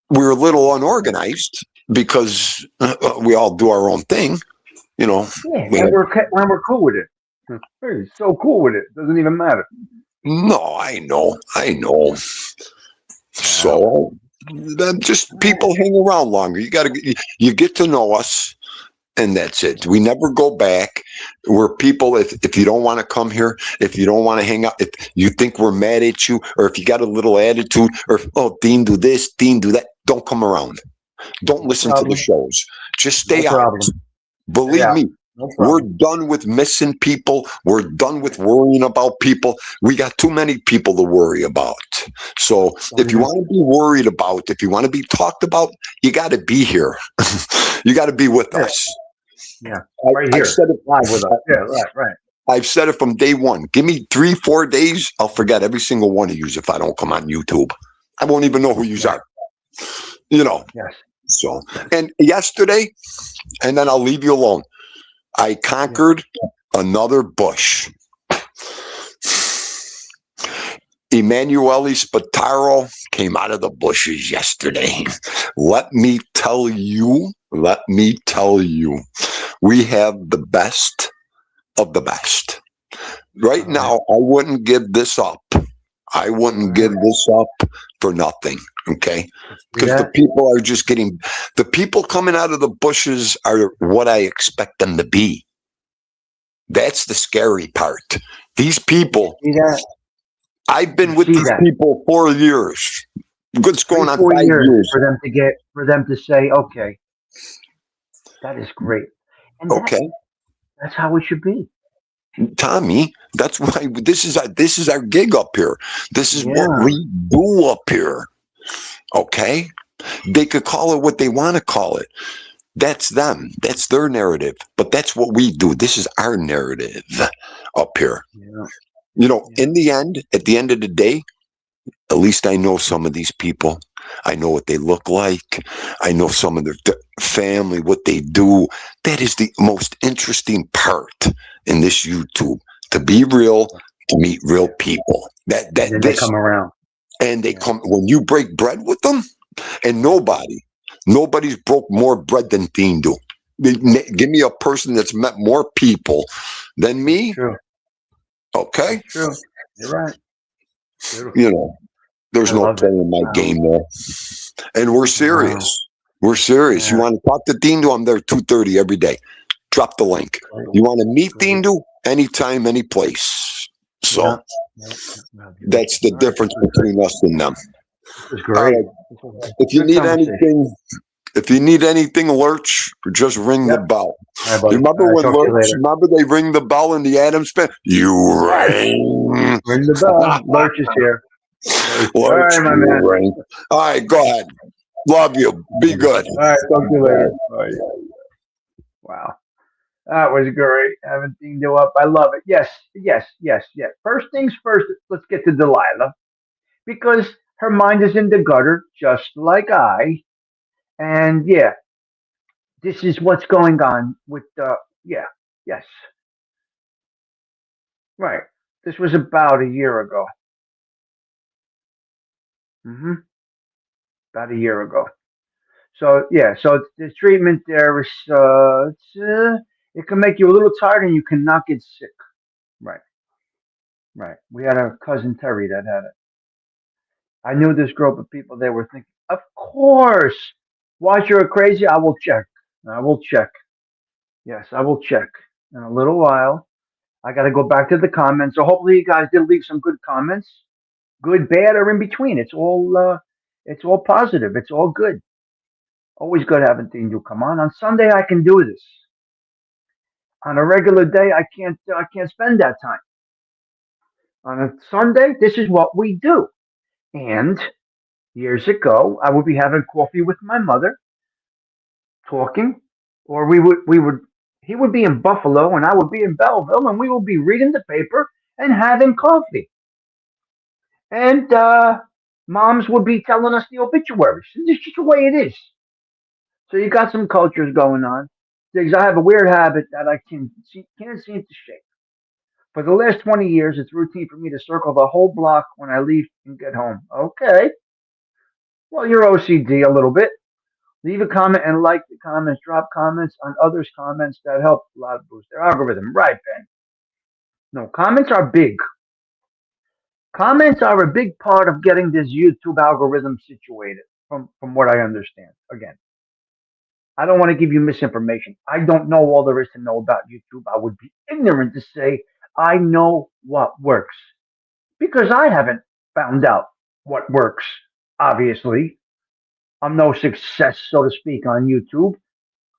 we're a little unorganized because we all do our own thing. You know, Yeah, and we're cool with it. We're so cool with it. Doesn't even matter. No, I know. So, just people hang around longer. You get to know us, and that's it. We never go back. We're people. If you don't want to come here, if you don't want to hang out, if you think we're mad at you, or if you got a little attitude, or Dean do this, Dean do that, don't come around. Don't listen to the shows. Just stay out. Believe me. We're done with missing people. We're done with worrying about people. We got too many people to worry about. So if you want to be worried about, if you want to be talked about, you got to be here. You got to be with us. Yeah, right here. I've said it live with us. Yeah, right. I've said it from day one. Give me 3-4 days. I'll forget every single one of you if I don't come on YouTube. I won't even know who you are. You know. Yes. So, and yesterday, and then I'll leave you alone. I conquered another bush. Emanuele Spataro came out of the bushes yesterday. Let me tell you, we have the best of the best. Right All right. now, I wouldn't give this up. I All wouldn't give right. this up for nothing. Okay. See Because the that? people are just the people coming out of the bushes are what I expect them to be. That's the scary part. These You people, see that? I've You been with see these that? people 4 years. Good's Three, going on 4 years 5 years. for them to say, okay, that is great, and Okay. that's how it should be. Tommy, that's why this is our gig up here. This is what Yeah. we do up here. Okay? They could call it what they want to call it. That's them. That's their narrative. But that's what we do. This is our narrative up here. Yeah. In Yeah. the end, at the end of the day, at least I know some of these people. I know what they look like. I know some of their family, what they do. That is the most interesting part in this YouTube. To be real, to meet real Yeah. people. That And that then they this come around. and they Yeah. come when you break bread with them, and nobody's broke more bread than Dean do. Give me a person that's met more people than That's me. true. Okay, That's true. You're right. you Beautiful. know. There's I no love it. playing my Wow. game there. And we're serious. Wow. We're serious. You Yeah. want to talk to Dindu? I'm there 2:30 every day. Drop the That's link. great. You want to meet Great. Dindu? Anytime, any place. Yeah. So Yeah. Yeah. Yeah. that's Beautiful. the All right. difference between us and them. This was All great. right. This was a If you good need conversation. anything, Lurch, just ring the Yep. bell. All right, You buddy. remember All right. when Talk to you Lurch? later. Remember they ring the bell in the Adams fan? You Yes. ring. Ring the bell. Lurch is here. Lurch. All Lurch, right, my man. you ring. All right, go ahead. Love you. Be good. All right. Talk to you later. Bye. Wow. That was great. Haven't seen you up. I love it. Yes. Yes. Yes. Yes. First things first. Let's get to Delilah because her mind is in the gutter, just like I. And yeah, this is what's going on with yeah, yes, right. This was about a year ago. About a year ago. So yeah, so the treatment there is it can make you a little tired and you cannot get sick. Right, right. We had a cousin Terry that had it. I knew this group of people. They were thinking, of course. Watch, you're crazy. I will check. I will check. Yes, I will check in a little while. I got to go back to the comments. So hopefully you guys did leave some good comments, good, bad, or in between. It's all positive. It's all good. Always good having things you come on. On Sunday I can do this. On a regular day I can't spend that time. On a Sunday, this is what we do. And years ago, I would be having coffee with my mother, talking, or we would he would be in Buffalo and I would be in Belleville, and we would be reading the paper and having coffee. And moms would be telling us the obituaries. This is just the way it is. So you got some cultures going on. Because I have a weird habit that can't seem to shake. For the last 20 years, it's routine for me to circle the whole block when I leave and get home. Okay. Well, you're OCD a little bit. Leave a comment and like the comments. Drop comments on others' comments. That help a lot boost their algorithm. Right, Ben? No, comments are big. Comments are a big part of getting this YouTube algorithm situated, from what I understand. Again, I don't want to give you misinformation. I don't know all there is to know about YouTube. I would be ignorant to say I know what works because I haven't found out what works. Obviously, I'm no success, so to speak, on YouTube.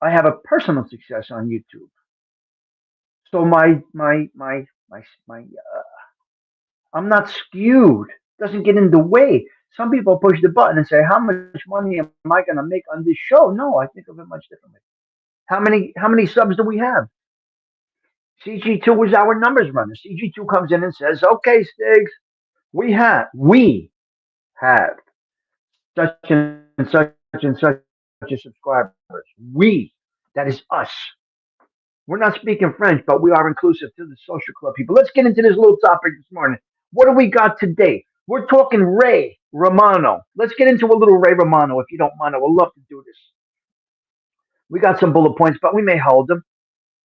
I have a personal success on YouTube. So I'm not skewed. Doesn't get in the way. Some people push the button and say, "How much money am I going to make on this show?" No, I think of it much differently. How many subs do we have? CG2 is our numbers runner. CG2 comes in and says, "Okay, Stigs, we have such and such and such a subscribers. That is us. We're not speaking French, but we are inclusive to the social club people. Let's get into this little topic this morning. What do we got today? We're talking Ray Romano. Let's get into a little Ray Romano, if you don't mind. I would love to do this. We got some bullet points, but we may hold them.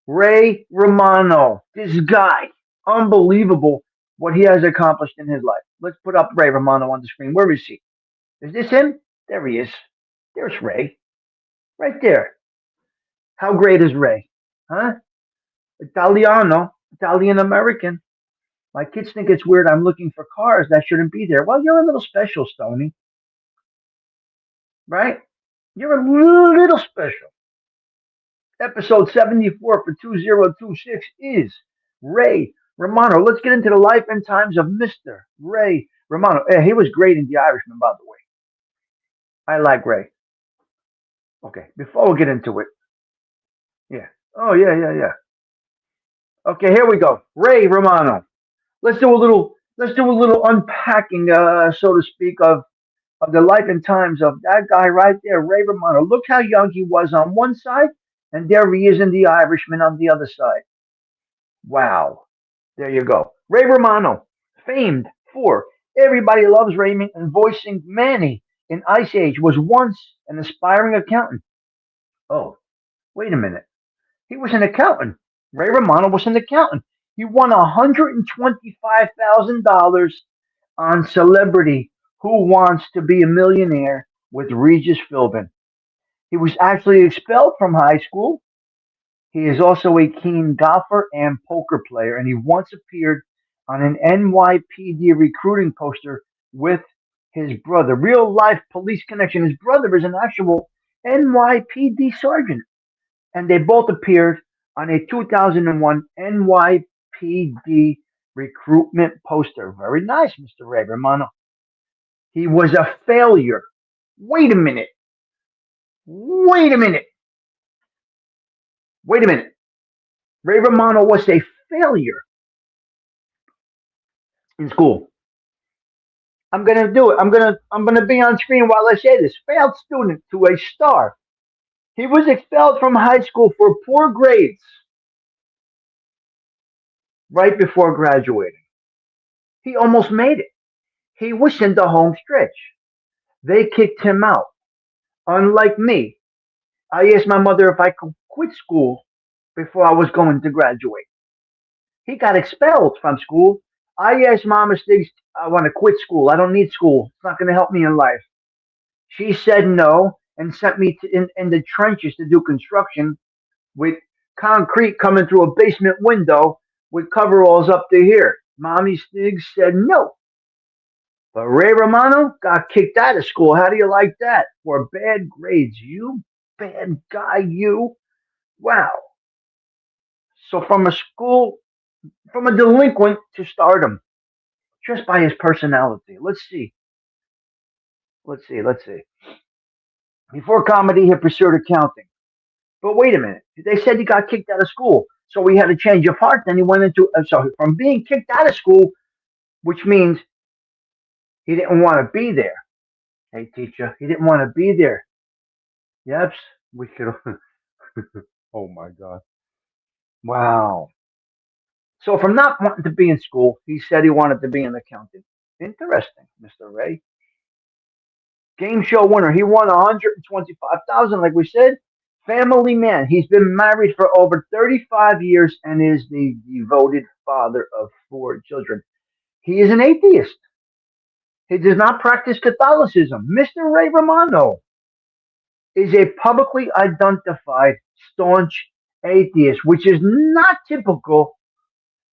Ray Romano, this guy, unbelievable what he has accomplished in his life. Let's put up Ray Romano on the screen. Where is he? Is this him? There he is. There's Ray, right there. How great is Ray? Huh? Italiano, Italian American. My kids think it's weird I'm looking for cars that shouldn't be there. Well, you're a little special, Stony, right? You're a little special. Episode 74 for 2026 is Ray Romano. Let's get into the life and times of Mr. Ray Romano. He was great in The Irishman, by the way. I like Ray. Okay, before we get into it, yeah. Oh, yeah, yeah, yeah. Okay, here we go. Ray Romano. Let's do a little unpacking, so to speak, of the life and times of that guy right there, Ray Romano. Look how young he was on one side, and there he is in The Irishman on the other side. Wow. There you go. Ray Romano, famed for Everybody Loves Raymond and voicing Manny in Ice Age, was once an aspiring accountant. Oh, wait a minute. He was an accountant. Ray Romano was an accountant. He won $125,000 on Celebrity Who Wants to Be a Millionaire with Regis Philbin. He was actually expelled from high school. He is also a keen golfer and poker player, and he once appeared on an NYPD recruiting poster with his brother. Real life police connection. His brother is an actual NYPD sergeant, and they both appeared on a 2001 NYPD recruitment poster. Very nice, Mr. Ray Romano. He was a failure. Wait a minute. Wait a minute. Wait a minute. Ray Romano was a failure in school. I'm gonna do it. I'm gonna be on screen while I say this. Failed student to a star. He was expelled from high school for poor grades right before graduating. He almost made it. He was in the home stretch. They kicked him out. Unlike me, I asked my mother if I could quit school before I was going to graduate. He got expelled from school. I asked Mama Stigs, I want to quit school. I don't need school. It's not going to help me in life. She said no and sent me in the trenches to do construction with concrete coming through a basement window with coveralls up to here. Mommy Stiggs said no. But Ray Romano got kicked out of school. How do you like that? For bad grades. You bad guy, you. Wow. So from a delinquent to stardom, just by his personality. Let's see. Let's see. Let's see. Before comedy, he pursued accounting. But wait a minute. They said he got kicked out of school. So he had a change of heart. Then he went into, so from being kicked out of school, which means he didn't want to be there. Hey, teacher, he didn't want to be there. Yep, we could. Oh my God. Wow. So from not wanting to be in school, he said he wanted to be an accountant. Interesting, Mr. Ray. Game show winner. He won 125,000, like we said. Family man. He's been married for over 35 years and is the devoted father of four children. He is an atheist. He does not practice Catholicism. Mr. Ray Romano is a publicly identified staunch atheist, which is not typical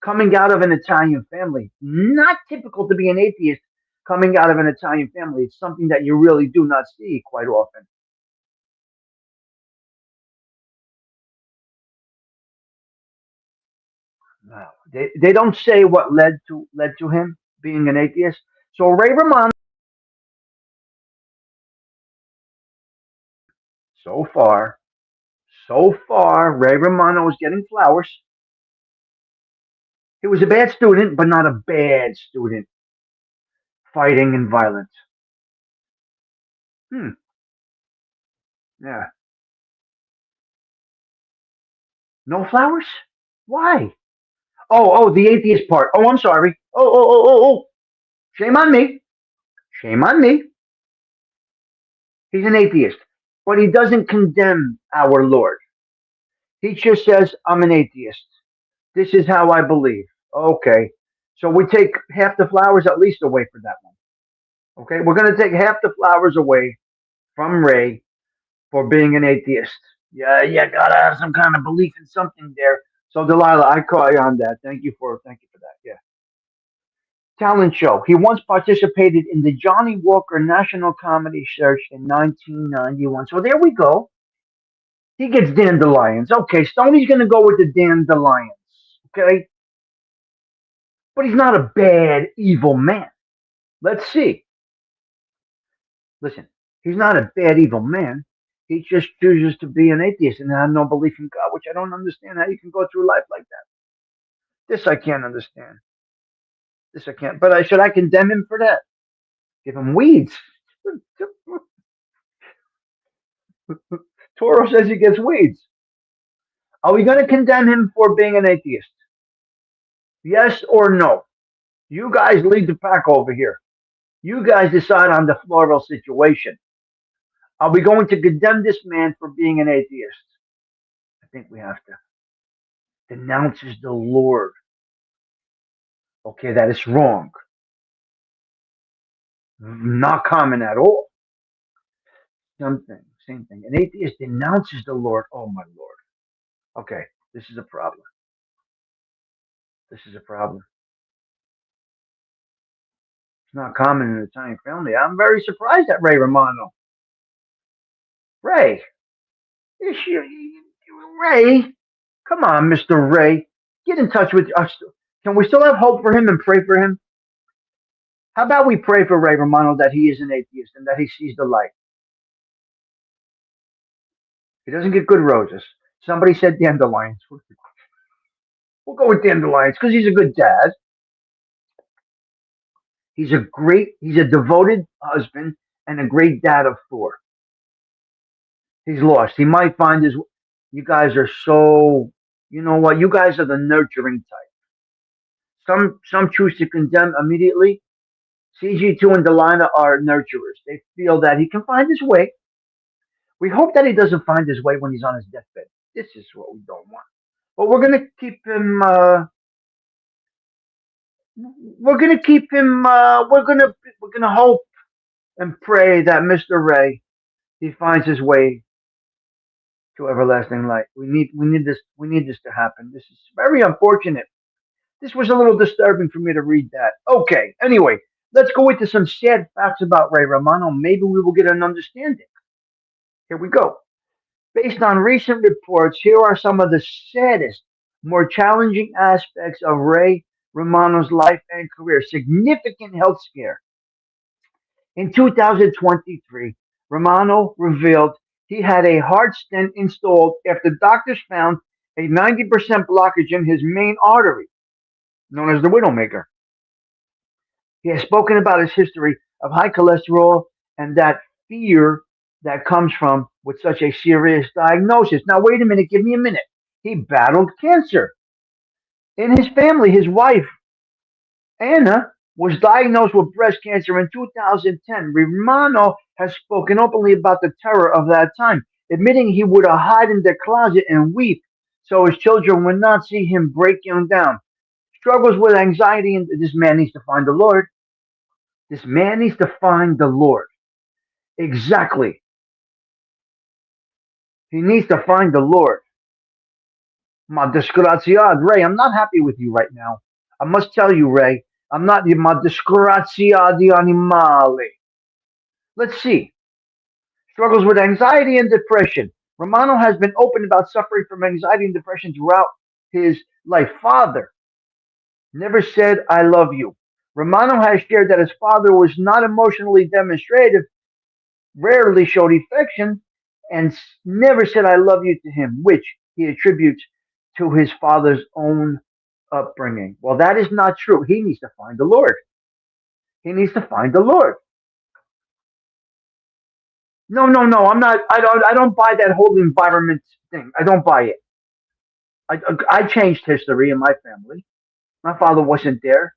coming out of an Italian family. Not typical to be an atheist coming out of an Italian family. It's something that you really do not see quite often. No, they don't say what led to him being an atheist. So Ray Romano, so far, Ray Romano is getting flowers. He was a bad student, but not a bad student. Fighting and violence. Hmm. Yeah. No flowers? Why? Oh, the atheist part. Oh, I'm sorry. Oh. Shame on me. Shame on me. He's an atheist. But he doesn't condemn our Lord. He just says, I'm an atheist. This is how I believe. Okay. So we take half the flowers at least away for that one. Okay. We're going to take half the flowers away from Ray for being an atheist. Yeah, you gotta have some kind of belief in something there. So Delilah, I call you on that. Thank you for that. Yeah. Talent show. He once participated in the Johnny Walker National Comedy Search in 1991. So there we go. He gets dandelions. Okay, Stoney's gonna go with the dandelions. Okay, but he's not a bad, evil man. Let's see. Listen, he's not a bad, evil man. He just chooses to be an atheist and have no belief in God, which I don't understand how you can go through life like that. This I can't understand. This I can't. But should I condemn him for that? Give him weeds. Toro says he gets weeds. Are we going to condemn him for being an atheist? Yes or no? You guys lead the pack over here. You guys decide on the floral situation. Are we going to condemn this man for being an atheist? I think we have to. Denounces the Lord. Okay, that is wrong. Not common at all. Something, same thing. An atheist denounces the Lord. Oh my Lord. Okay, this is a problem. This is a problem. It's not common in the Italian family. I'm very surprised at Ray Romano. Ray, Ray, come on, Mr. Ray, get in touch with us. Can we still have hope for him and pray for him? How about we pray for Ray Romano that he is an atheist and that he sees the light? He doesn't get good roses. Somebody said dandelions. We'll go with dandelions because he's a good dad. He's a devoted husband and a great dad of four. He's lost. He might find his. You guys are so. You know what? You guys are the nurturing type. Some choose to condemn immediately. CG2 and Delina are nurturers. They feel that he can find his way. We hope that he doesn't find his way when he's on his deathbed. This is what we don't want. But we're gonna keep him. We're gonna keep him. We're gonna hope and pray that Mr. Ray he finds his way to everlasting light. We need this to happen. This is very unfortunate. This was a little disturbing for me to read that. Okay, anyway, let's go into some sad facts about Ray Romano. Maybe we will get an understanding. Here we go. Based on recent reports, here are some of the saddest, more challenging aspects of Ray Romano's life and career. Significant health scare. In 2023, Romano revealed he had a heart stent installed after doctors found a 90% blockage in his main artery, known as the Widowmaker. He has spoken about his history of high cholesterol and that fear that comes from with such a serious diagnosis. Now, wait a minute, give me a minute. He battled cancer. In his family, his wife, Anna, was diagnosed with breast cancer in 2010. Romano has spoken openly about the terror of that time, admitting he would hide in the closet and weep so his children would not see him breaking down. Struggles with anxiety, and this man needs to find the Lord. This man needs to find the Lord. Exactly. He needs to find the Lord. Ma disgraziad, Ray, I'm not happy with you right now. I must tell you, Ray, I'm not ma disgrazia di animale. Let's see. Struggles with anxiety and depression. Romano has been open about suffering from anxiety and depression throughout his life. Father never said, I love you. Romano has shared that his father was not emotionally demonstrative, rarely showed affection, and never said, I love you to him, which he attributes to his father's own upbringing. Well, that is not true. He needs to find the Lord. He needs to find the Lord. No, no, no. I'm not. I don't buy that whole environment thing. I don't buy it. I changed history in my family. My father wasn't there.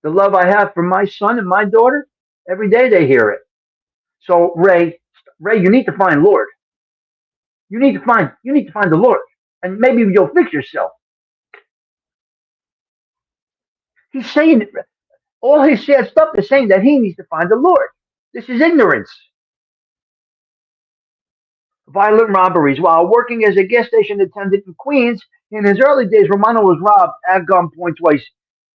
The love I have for my son and my daughter, every day they hear it. So Ray, you need to find Lord. You need to find the Lord, and maybe you'll fix yourself. He's saying all his sad stuff is saying that he needs to find the Lord. This is ignorance. Violent robberies. While working as a gas station attendant in Queens, in his early days, Romano was robbed at gunpoint twice.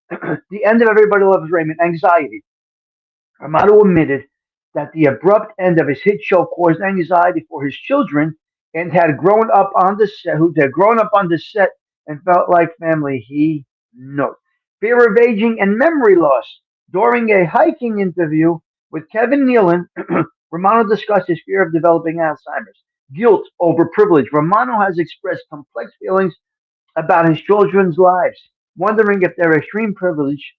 The end of Everybody Loves Raymond, anxiety. Romano admitted that the abrupt end of his hit show caused anxiety for his children and had grown up on the set, who had grown up on the set and felt like family. He notes fear of aging and memory loss. During a hiking interview with Kevin Nealon, Romano discussed his fear of developing Alzheimer's. Guilt over privilege. Romano has expressed complex feelings about his children's lives, wondering if their extreme privilege,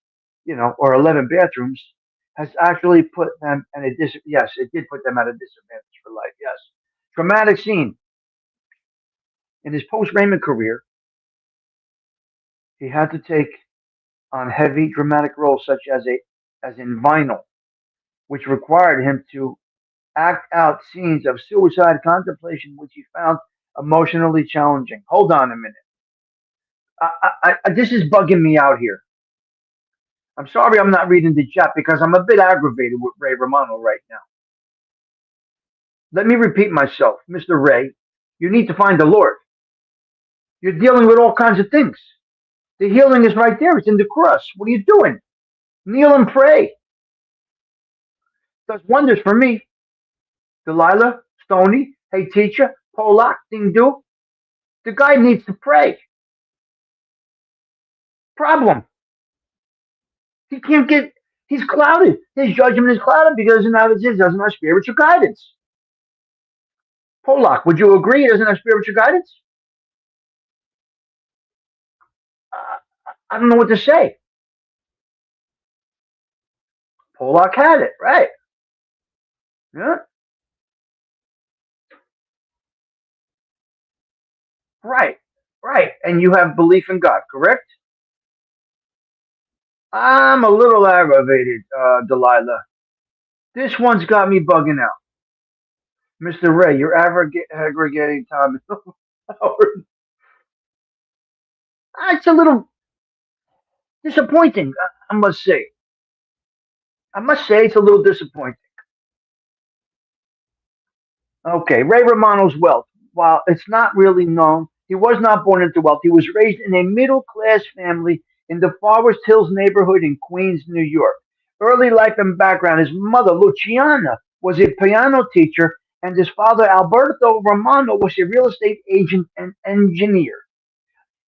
or 11 bathrooms, has actually put them at a yes, it did put them at a disadvantage for life. Yes, dramatic scene in his post Raymond career. He had to take on heavy dramatic roles such as in Vinyl, which required him to act out scenes of suicide contemplation, which he found emotionally challenging. Hold on a minute. This is bugging me out here. I'm sorry I'm not reading the chat because I'm a bit aggravated with Ray Romano right now. Let me repeat myself, Mr. Ray. You need to find the Lord. You're dealing with all kinds of things. The healing is right there. It's in the cross. What are you doing? Kneel and pray. Does wonders for me. Delilah, Stony, hey teacher, Polak, Ding Do. The guy needs to pray. Problem. He can't get. He's clouded. His judgment is clouded because he doesn't have spiritual guidance. Polak, would you agree he doesn't have spiritual guidance? I don't know what to say. Polak had it, right? Yeah, right, right. And you have belief in God, correct? I'm a little aggravated, Delilah. This one's got me bugging out. Mr. Ray, you're aggregating time. It's a little disappointing, I must say. I must say it's a little disappointing. Okay, Ray Romano's wealth. While it's not really known, he was not born into wealth. He was raised in a middle class family in the Forest Hills neighborhood in Queens, New York. Early life and background: his mother, Luciana, was a piano teacher, and his father, Alberto Romano, was a real estate agent and engineer.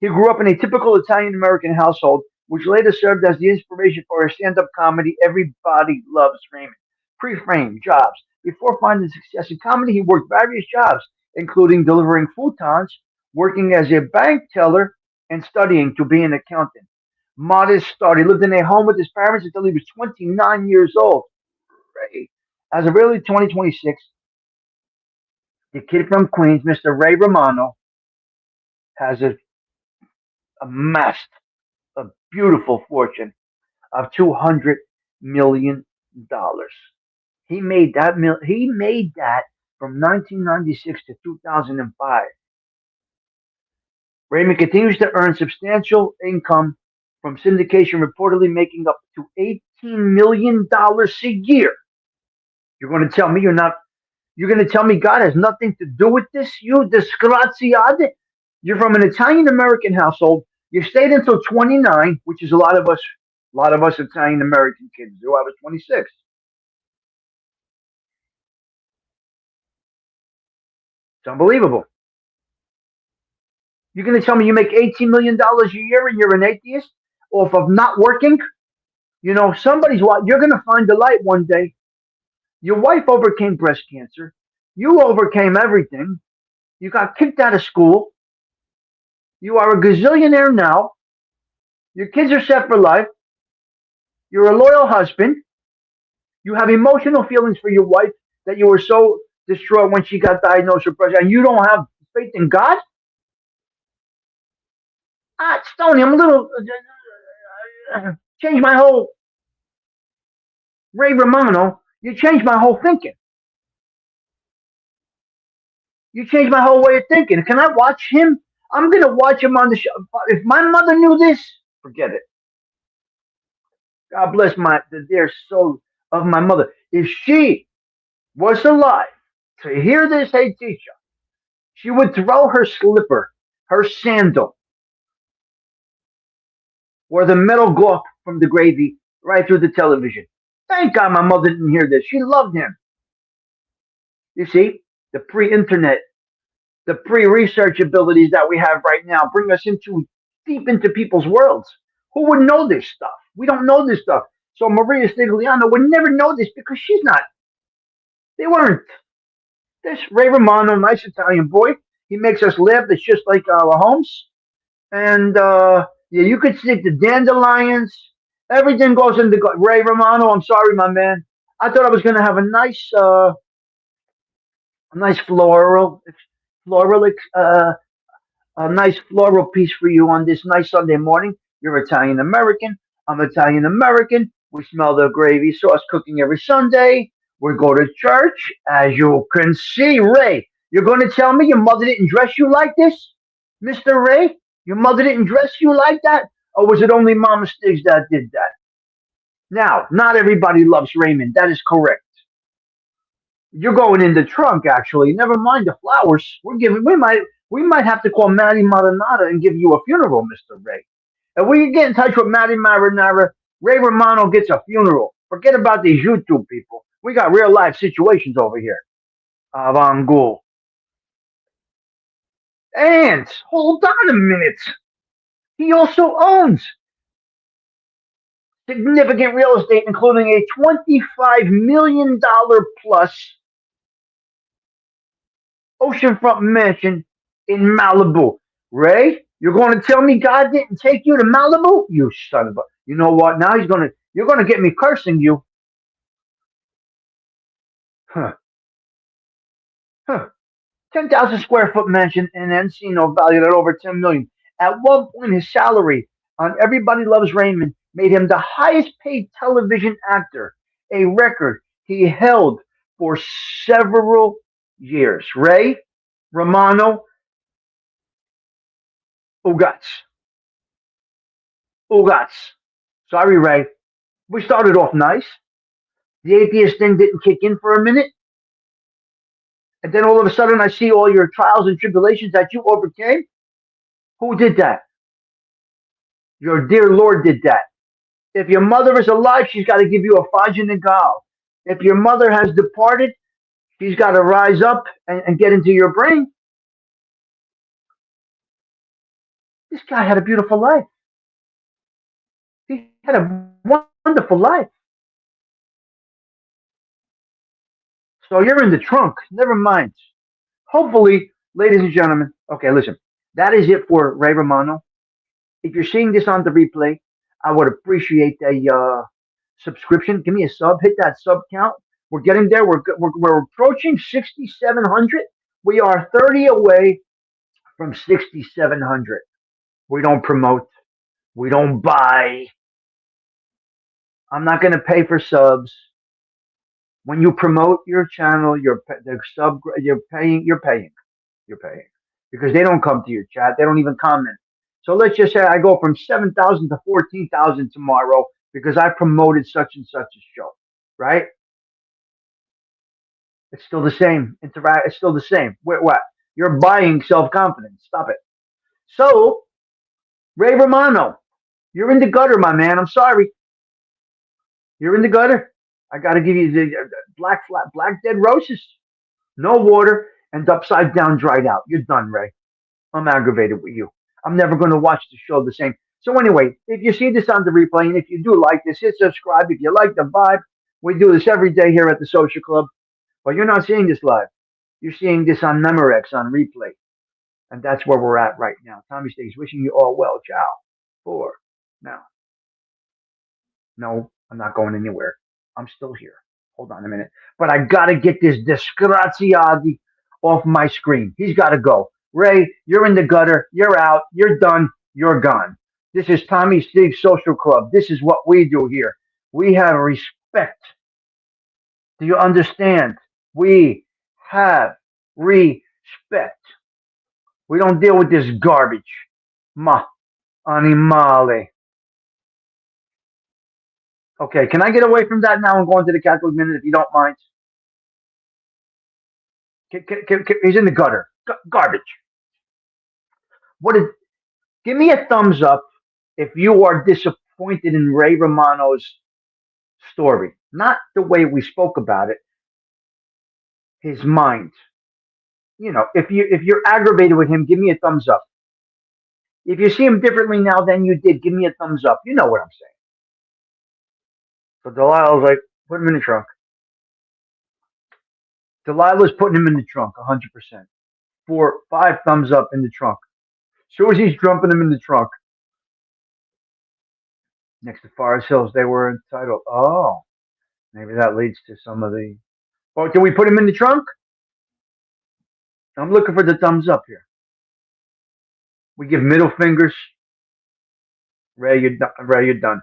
He grew up in a typical Italian American household, which later served as the inspiration for his stand up comedy, Everybody Loves Raymond. Pre frame jobs. Before finding success in comedy, he worked various jobs, including delivering futons, working as a bank teller, and studying to be an accountant. Modest start. He lived in a home with his parents until he was 29 years old. Right. As of early 2026, the kid from Queens, Mr. Ray Romano, has amassed a beautiful fortune of $200 million. He made that from 1996 to 2005. Raymond continues to earn substantial income from syndication, reportedly making up to $18 million a year. You're going to tell me you're not? You're going to tell me God has nothing to do with this? You disgraziate! You're from an Italian American household. You stayed until 29, which is a lot of us Italian American kids do. I was 26. It's unbelievable. You're going to tell me you make $18 million a year and you're an atheist off of not working? Somebody's what? You're going to find the light one day. Your wife overcame breast cancer. You overcame everything. You got kicked out of school. You are a gazillionaire now. Your kids are set for life. You're a loyal husband. You have emotional feelings for your wife that you were so distraught when she got diagnosed with breast, and you don't have faith in God. Stony, I'm a little change my whole Ray Romano, you changed my whole thinking. You changed my whole way of thinking. Can I watch him? I'm gonna watch him on the show. If my mother knew this, forget it. God bless the dear soul of my mother. If she was alive to hear this, hey teacher, she would throw her slipper, her sandal, or the metal glove from the gravy right through the television. Thank God my mother didn't hear this. She loved him. You see, the pre-internet, the pre-research abilities that we have right now bring us into deep into people's worlds. Who would know this stuff? We don't know this stuff. So Maria Stigliano would never know this because she's not. They weren't. This Ray Romano, nice Italian boy. He makes us laugh. It's just like Holmes. And yeah, you could stick the dandelions. Everything goes into Ray Romano. I'm sorry, my man. I thought I was going to have a nice floral, a nice floral piece for you on this nice Sunday morning. You're Italian American. I'm Italian American. We smell the gravy sauce cooking every Sunday. We go to church. As you can see, Ray, you're going to tell me your mother didn't dress you like this? Mr. Ray, your mother didn't dress you like that? Or was it only Mama Stigs that did that? Now, not everybody loves Raymond. That is correct. You're going in the trunk, actually. Never mind the flowers. We might have to call Maddie Marinata and give you a funeral, Mr. Ray. If we can get in touch with Maddie Marinara, Ray Romano gets a funeral. Forget about these YouTube people. We got real life situations over here. Avangul. And hold on a minute. He also owns significant real estate, including a $25 million plus oceanfront mansion in Malibu. Ray, you're going to tell me God didn't take you to Malibu? You son of a. You know what? Now you're gonna get me cursing you. Huh. Huh. 10,000 square foot mansion in Encino valued at over 10 million. At one point, his salary on Everybody Loves Raymond made him the highest paid television actor, a record he held for several years. Ray Romano Ugats. Ugats. Sorry, Ray. We started off nice. The atheist thing didn't kick in for a minute. And then all of a sudden, I see all your trials and tribulations that you overcame. Who did that? Your dear Lord did that. If your mother is alive, she's got to give you a Fajr. If your mother has departed, she's got to rise up and get into your brain. This guy had a beautiful life. He had a wonderful life. So you're in the trunk. Never mind. Hopefully, ladies and gentlemen, okay, listen, that is it for Ray Romano. If you're seeing this on the replay, I would appreciate a subscription. Give me a sub. Hit that sub count. We're getting there. We're approaching 6,700. We are 30 away from 6,700. We don't promote. We don't buy. I'm not going to pay for subs. When you promote your channel, you're paying because they don't come to your chat. They don't even comment. So let's just say I go from 7,000 to 14,000 tomorrow because I promoted such and such a show, right? It's still the same. It's still the same. What? You're buying self-confidence. Stop it. So, Ray Romano, you're in the gutter, my man. I'm sorry. You're in the gutter. I got to give you the black dead roses. No water and upside down dried out. You're done, Ray. I'm aggravated with you. I'm never going to watch the show the same. So anyway, if you see this on the replay, and if you do like this, hit subscribe. If you like the vibe, we do this every day here at the Social Club. But you're not seeing this live. You're seeing this on Memorex, on replay. And that's where we're at right now. Tommy Stigs wishing you all well. Ciao. For now. No, I'm not going anywhere. I'm still here. Hold on a minute. But I got to get this disgraziati off my screen. He's got to go. Ray, you're in the gutter. You're out. You're done. You're gone. This is Tommy Stigs Social Club. This is what we do here. We have respect Do you understand? We have respect. We don't deal with this garbage. Ma animale. Okay, can I get away from that now and go into the Catholic minute if you don't mind? He's in the gutter. Garbage. What is? Give me a thumbs up if you are disappointed in Ray Romano's story, not the way we spoke about it. His mind. If you're aggravated with him, give me a thumbs up. If you see him differently now than you did, give me a thumbs up. You know what I'm saying. So Delilah's like, put him in the trunk. Delilah's putting him in the trunk, 100%. 5 thumbs up in the trunk. As soon as he's dumping him in the trunk, next to Forest Hills, they were entitled. Oh, maybe that leads to some of the. Oh, can we put him in the trunk? I'm looking for the thumbs up here. We give middle fingers. Ray, you're done. Ray, you're done.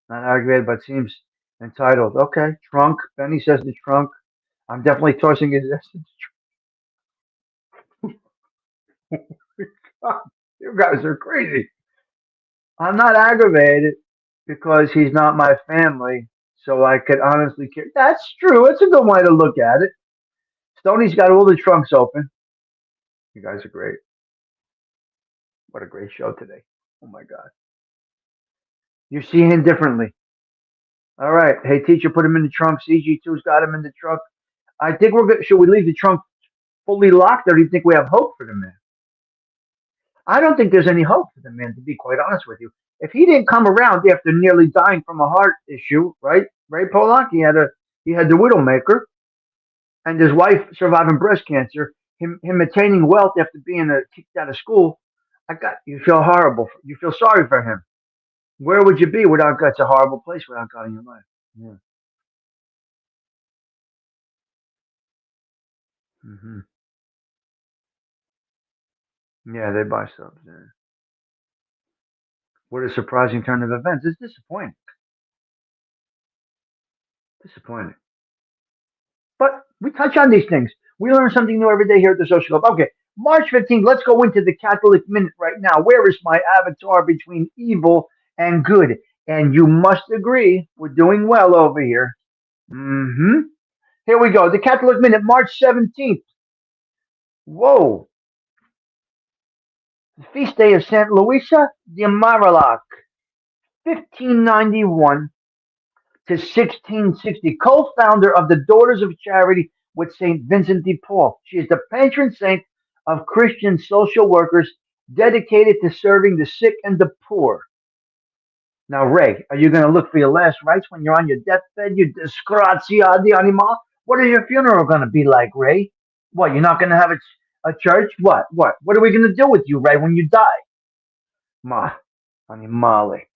Not aggravated, but seems entitled. Okay, trunk. Benny says the trunk. I'm definitely tossing his ass in the trunk. You guys are crazy. I'm not aggravated because he's not my family, so I could honestly care. That's true. It's a good way to look at it. Stoney's got all the trunks open. You guys are great. What a great show today. Oh my God. You see him differently. All right. Hey, teacher, put him in the trunk. CG2's got him in the trunk. I think we're good. Should we leave the trunk fully locked, or do you think we have hope for the man? I don't think there's any hope for the man, to be quite honest with you. If he didn't come around after nearly dying from a heart issue, right? Ray Polak, he had the Widowmaker, and his wife surviving breast cancer. Him attaining wealth after being kicked out of school. You feel horrible. You feel sorry for him. Where would you be without God? It's a horrible place without God in your life. Yeah. Hmm. Yeah, they buy subs. Yeah. What a surprising turn of events. It's disappointing. Disappointing. But we touch on these things. We learn something new every day here at the Social Club. Okay, March 15th, let's go into the Catholic Minute right now. Where is my avatar between evil and good? And you must agree, we're doing well over here. Hmm. Here we go. The Catholic Minute, March 17th. Whoa. The feast day of St. Luisa de Marillac, 1591 to 1660, co-founder of the Daughters of Charity with St. Vincent de Paul. She is the patron saint of Christian social workers dedicated to serving the sick and the poor. Now, Ray, are you going to look for your last rites when you're on your deathbed, you disgrazia di animal? What is your funeral going to be like, Ray? What, you're not going to have a church? What? What are we going to do with you, Ray, when you die? Ma, animale.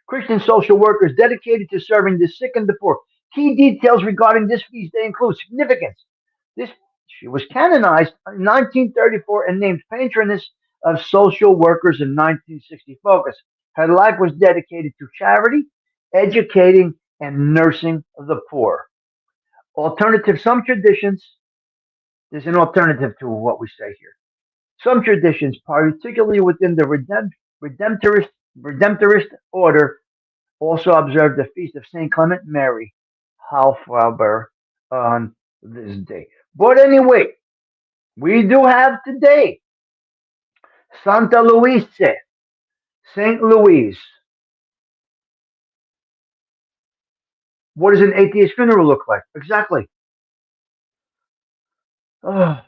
Christian social workers dedicated to serving the sick and the poor. Key details regarding this feast day include significance. This She was canonized in 1934 and named patroness of social workers in 1960. Focus. Her life was dedicated to charity, educating, and nursing the poor. Alternative, some traditions, there's an alternative to what we say here. Some traditions, particularly within the Redemptorist order, also observe the feast of Saint Clement Mary Halfaber on this day. But anyway, we do have today Santa Luise, Saint Louise. What does an atheist funeral look like? Exactly. Oh,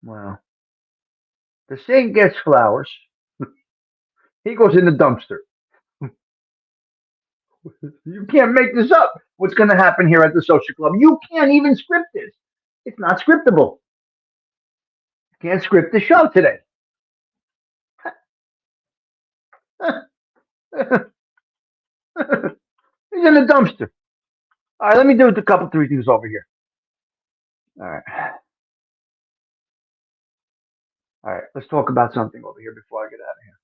well, the saint gets flowers. He goes in the dumpster. You can't make this up. What's going to happen here at the social club? You can't even script this. It's not scriptable. You can't script the show today. He's in the dumpster. All right, let me do a couple, 3 things over here. All right. All right, let's talk about something over here before I get out of here.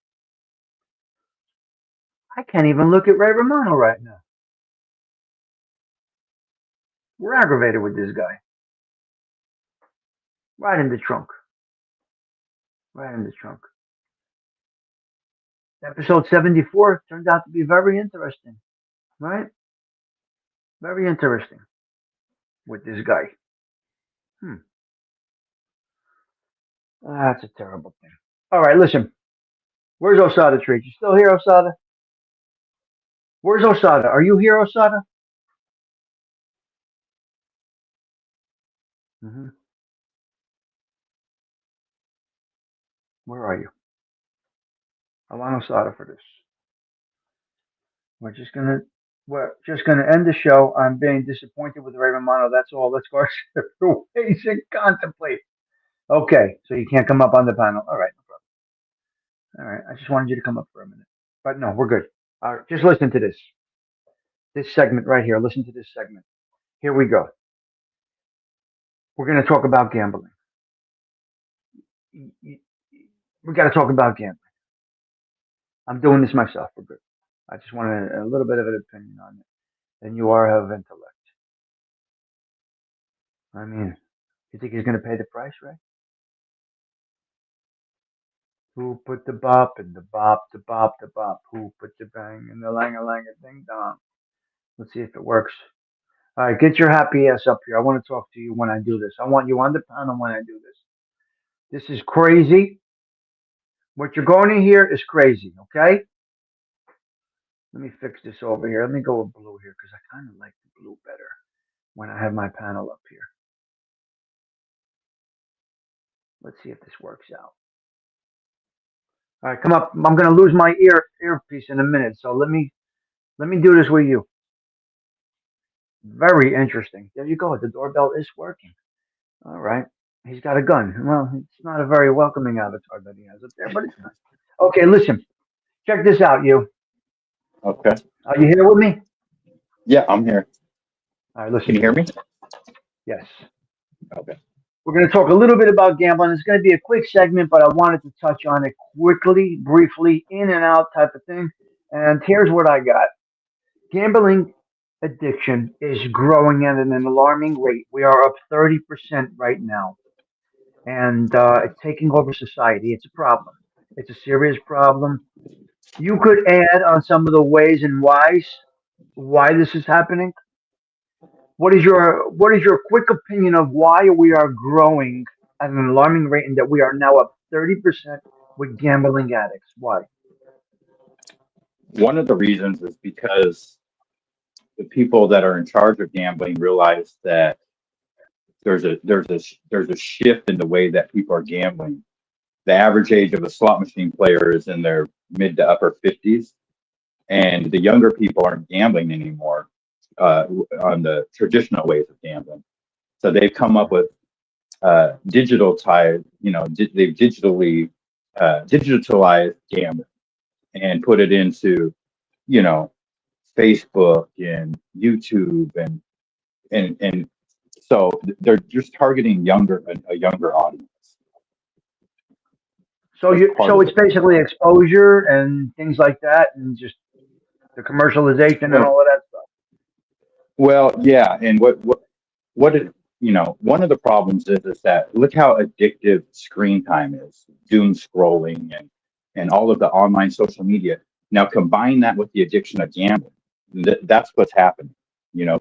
I can't even look at Ray Romano right now. We're aggravated with this guy. Right in the trunk. Right in the trunk. Episode 74 turned out to be very interesting. Right? Very interesting with this guy. Hmm. That's a terrible thing. All right, listen. Where's Osada Treat? You still here, Osada? Where's Osada? Are you here, Osada? Hmm. Where are you? I want Osada for this. We're just gonna we're just gonna end the show. I'm being disappointed with Ray Romano. That's all. Let's go our separate ways and contemplate. Okay, so you can't come up on the panel. All right, no problem. All right, I just wanted you to come up for a minute, but no, we're good. All right, just listen to this. This segment right here. Listen to this segment. Here we go. We're gonna talk about gambling. We got to talk about gambling. I'm doing this myself. We're good. I just want a little bit of an opinion on it. And you are of intellect. I mean, you think he's going to pay the price, right? Who put the bop and the bop, the bop, the bop? Who put the bang and the lang a lang a ding dong? Let's see if it works. All right, get your happy ass up here. I want to talk to you when I do this. I want you on the panel when I do this. This is crazy. What you're going to hear is crazy, okay? Let me fix this over here. Let me go with blue here because I kind of like the blue better when I have my panel up here. Let's see if this works out. All right, come up. I'm gonna lose my earpiece in a minute, so let me do this with you. Very interesting. There you go. The doorbell is working. All right. He's got a gun. Well, it's not a very welcoming avatar that he has up there, but it's nice. Okay, listen. Check this out, you. Okay. Are you here with me? Yeah, I'm here. All right, listen. Can you hear me? Yes. Okay. We're going to talk a little bit about gambling. It's going to be a quick segment, but I wanted to touch on it quickly, briefly, in and out type of thing. And here's what I got. Gambling addiction is growing at an alarming rate. We are up 30% right now, and it's taking over society. It's a problem. It's a serious problem. You could add on some of the ways and why this is happening. What is your quick opinion of why we are growing at an alarming rate and that we are now up 30% with gambling addicts? Why? One of the reasons is because the people that are in charge of gambling realize that there's a shift in the way that people are gambling. The average age of a slot machine player is in their mid to upper 50s, and the younger people aren't gambling anymore on the traditional ways of gambling. So they've come up with digital tie, they've digitalized gambling and put it into, you know, Facebook and YouTube and so they're just targeting a younger audience. So That's you part so of it's it. basically exposure and things like that, and just the commercialization and Well, all of that stuff. well, yeah, and what it one of the problems is that look how addictive screen time is, doom scrolling and all of the online social media. Now combine that with the addiction of gambling. That's what's happening.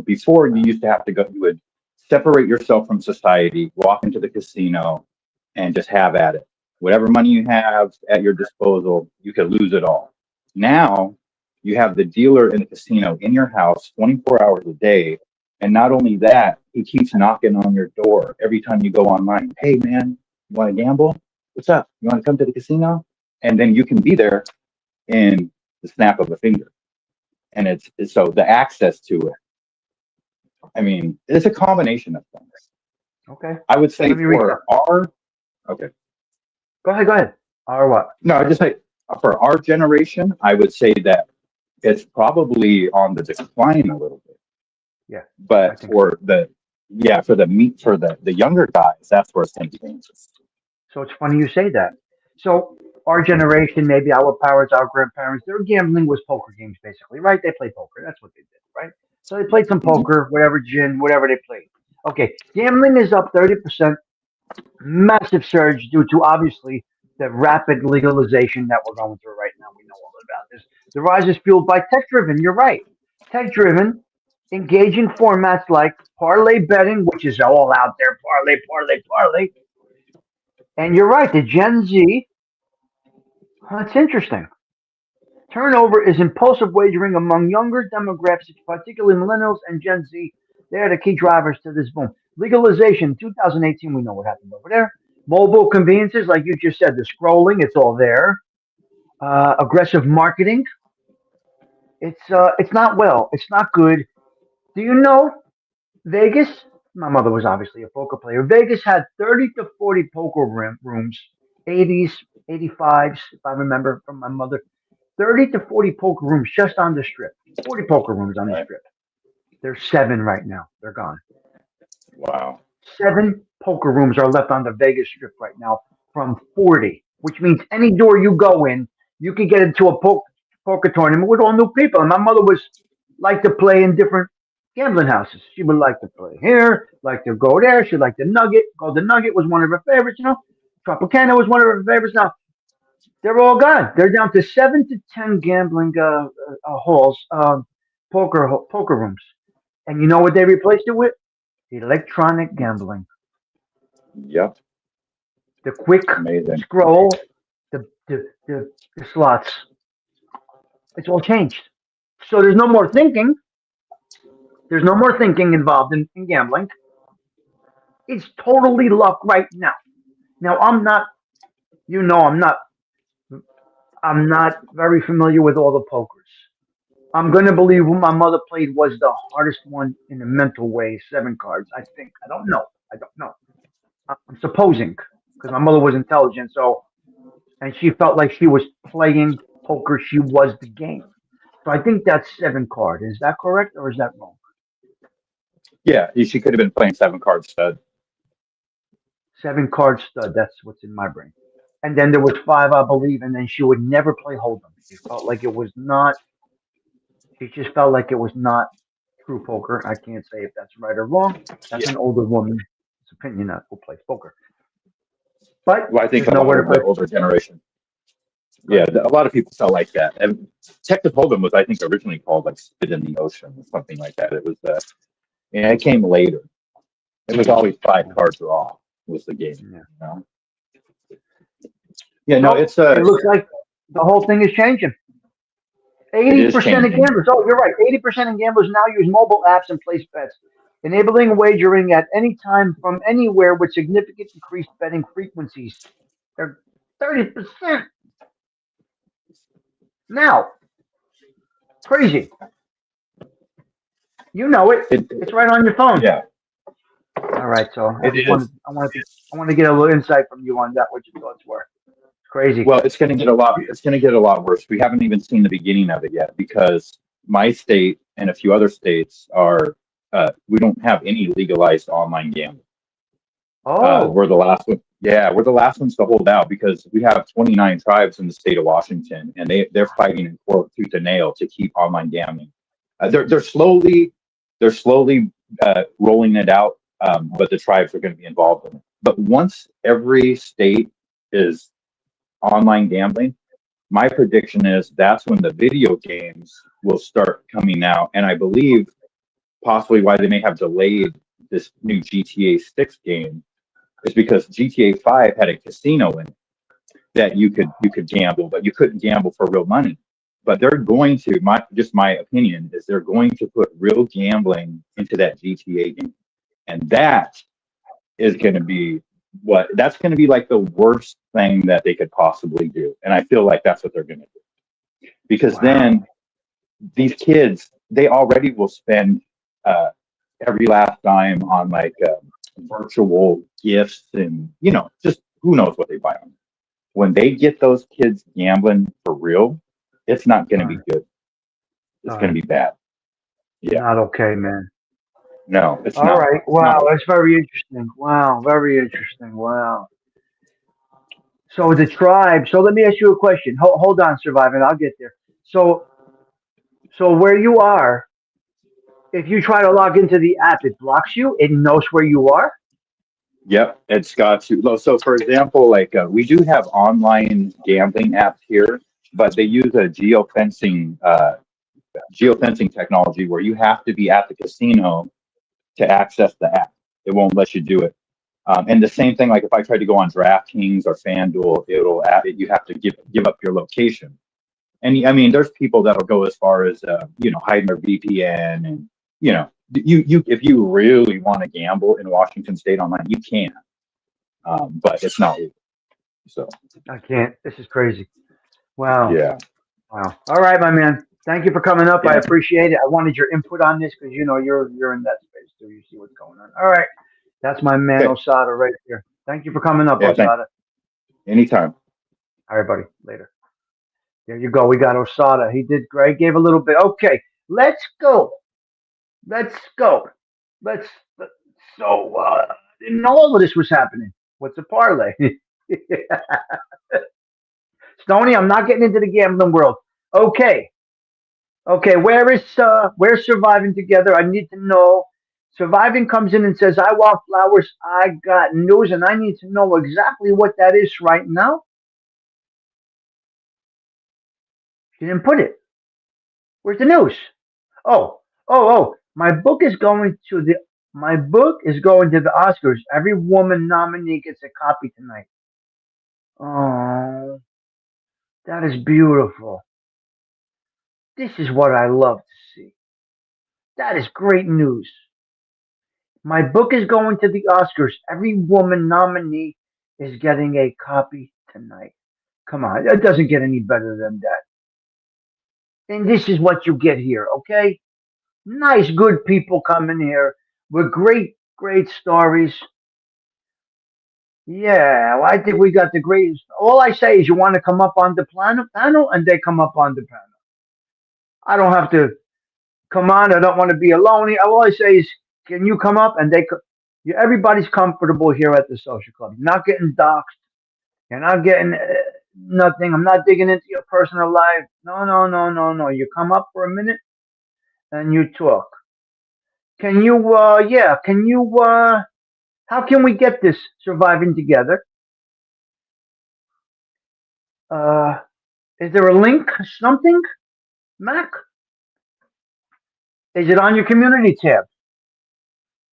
Before you used to have to go, you would separate yourself from society, walk into the casino, and just have at it. Whatever money you have at your disposal, you could lose it all. Now you have the dealer in the casino in your house 24 hours a day. And not only that, he keeps knocking on your door every time you go online. Hey, man, you want to gamble? What's up? You want to come to the casino? And then you can be there in the snap of a finger. And so the access to it, I mean, it's a combination of things. Okay. I would say Let me recap. okay. Go ahead. Go ahead. Or what? No, I just say for our generation, I would say that it's probably on the decline a little bit. Yeah, I But think so. for the younger guys, that's where it's going to be dangerous. So it's funny you say that. So our generation, maybe our parents, our grandparents, their gambling was poker games, basically, right? They played poker. That's what they did, right? So they played some Mhm. poker, whatever, gin, whatever they played. Okay, gambling is up 30%, massive surge due to obviously the rapid legalization that we're going through right now. We know all about this. The rise is fueled by tech driven. You're right. Tech driven, engaging formats like parlay betting, which is all out there parlay, parlay, parlay. And you're right. The Gen Z, that's interesting. Turnover is impulsive wagering among younger demographics, particularly millennials and Gen Z. They are the key drivers to this boom. Legalization, 2018, we know what happened over there. Mobile conveniences, like you just said, the scrolling, it's all there. Aggressive marketing, it's not well, it's not good. Do you know Vegas? My mother was obviously a poker player. Vegas had 30 to 40 poker rooms, 80s, 85s, if I remember from my mother. 30 to 40 poker rooms just on the strip. 40 poker rooms on the Right. strip. There's seven right now. They're gone. Wow. Seven poker rooms are left on the Vegas Strip right now from 40, which means any door you go in, you can get into a poker tournament with all new people. And my mother was like to play in different gambling houses. She would like to play here, like to go there. She liked the Nugget. Golden Nugget was one of her favorites, you know. Tropicana was one of her favorites. Now, they're all gone. They're down to 7 to 10 gambling halls, poker rooms. And you know what they replaced it with? Electronic gambling. Yep. The quick Amazing. scroll, the slots. It's all changed. So there's no more thinking. There's no more thinking involved in gambling. It's totally luck right now. Now I'm not, I'm not very familiar with all the pokers. I'm gonna believe what my mother played was the hardest one in a mental way. 7 cards, I think. I don't know. I don't know. I'm supposing because my mother was intelligent, so and she felt like she was playing poker. She was the game. So I think that's 7 card. Is that correct or is that wrong? Yeah, she could have been playing 7 card stud. 7 card stud. That's what's in my brain. And then there was five, I believe, and then she would never play hold'em. She felt like it was not. She just felt like it was not true poker. I can't say if that's right or wrong. That's Yeah. an older woman's opinion of who plays poker. But Well, I think there's a lot nowhere to of the play. older generation. Yeah, a lot of people felt like that. And Detective Hold'em was, I think, originally called like Spit in the Ocean or something like that. It was, and it came later. It was always 5 cards raw was the game. Yeah. You know? Yeah, no, So it's it looks like the whole thing is changing. it is 80% of changing. gamblers. Oh, you're right. 80% of gamblers now use mobile apps and place bets, enabling wagering at any time from anywhere with significant increased betting frequencies. They're 30% now. Crazy. You know it. It, It's right on your phone. yeah, All right. So it is. I wanted to get a little insight from you on that. What your thoughts were. Crazy. Well, it's going to get a lot. It's going to get a lot worse. We haven't even seen the beginning of it yet because my state and a few other states are. We don't have any legalized online gambling. Oh, We're the last one. Yeah, we're the last ones to hold out because we have 29 tribes in the state of Washington, and they're fighting in court tooth and nail to keep online gambling. They're slowly rolling it out, but the tribes are going to be involved in it. But once every state is online gambling, my prediction is that's when the video games will start coming out, and I believe possibly why they may have delayed this new GTA 6 game is because GTA 5 had a casino in it that you could gamble, but you couldn't gamble for real money. But they're going to my opinion is they're going to put real gambling into that GTA game, and that is going to be that's going to be like the worst thing that they could possibly do, and I feel like that's what they're going to do because then these kids they already will spend every last dime on like virtual gifts and just who knows what they buy on. When they get those kids gambling for real, it's not going to be good. It's going to be bad. Yeah. Not okay, man. No, it's All not. right. Wow, that's very interesting. Wow, very interesting. Wow. So the tribe. So let me ask you a question. Hold on, surviving. I'll get there. So where you are, if you try to log into the app, it blocks you. It knows where you are. Yep, it's got to. So, for example, like we do have online gambling apps here, but they use a geofencing technology where you have to be at the casino to access the app. It won't let you do it. And the same thing, like if I try to go on DraftKings or FanDuel, you have to give up your location. And I mean, there's people that'll go as far as hiding their VPN, and you if you really want to gamble in Washington State online, you can, but it's not legal. So I can't. This is crazy. Wow. yeah, Wow. All right, my man. Thank you for coming up. I yeah, appreciate it. I wanted your input on this because you're in that space too. You see what's going on. All right. That's my man okay, Osada right there. Thank you for coming up, yeah. Thank Osada. anytime. All right, buddy. Later. There you go. We got Osada. He did great. Gave a little bit. Okay. Let's go. Let's go. Let's so didn't know all of this was happening. What's a parlay? Stony, I'm not getting into the gambling world. Okay. Okay, where's surviving together? I need to know. Surviving comes in and says, "I want flowers. I got news, and I need to know exactly what that is right now." She didn't put it. Where's the news? Oh, oh! My book is going to the Oscars. Every woman nominee gets a copy tonight. Oh, that is beautiful. This is what I love to see. That is great news. My book is going to the Oscars. Every woman nominee is getting a copy tonight. Come on, it doesn't get any better than that. And this is what you get here, okay? Nice, good people coming here with great stories. Yeah, well, I think we got the greatest. All I say is you want to come up on the panel, and they come up on the panel. I don't have to come on. I don't want to be alone. All I say is, can you come up? And everybody's comfortable here at the social club. You're not getting doxxed. You're not getting nothing. I'm not digging into your personal life. No, no, no, no, no. You come up for a minute and you talk. Can you, yeah, can you, how can we get this surviving together? Uh, is there a link? Something? Mac? Is it on your community tab?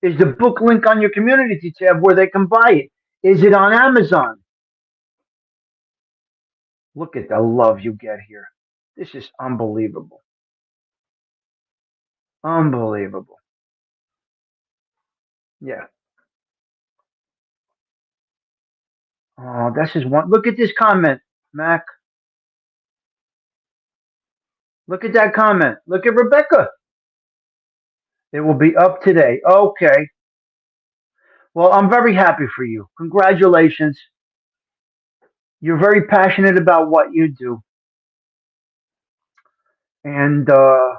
Is the book link on your community tab where they can buy it? Is it on Amazon? Look at the love you get here. This is unbelievable. Unbelievable. Yeah. Oh, this is one. Look at this comment, Mac. Look at that comment. Look at Rebecca. It will be up today. Okay. Well, I'm very happy for you. Congratulations. You're very passionate about what you do, and you're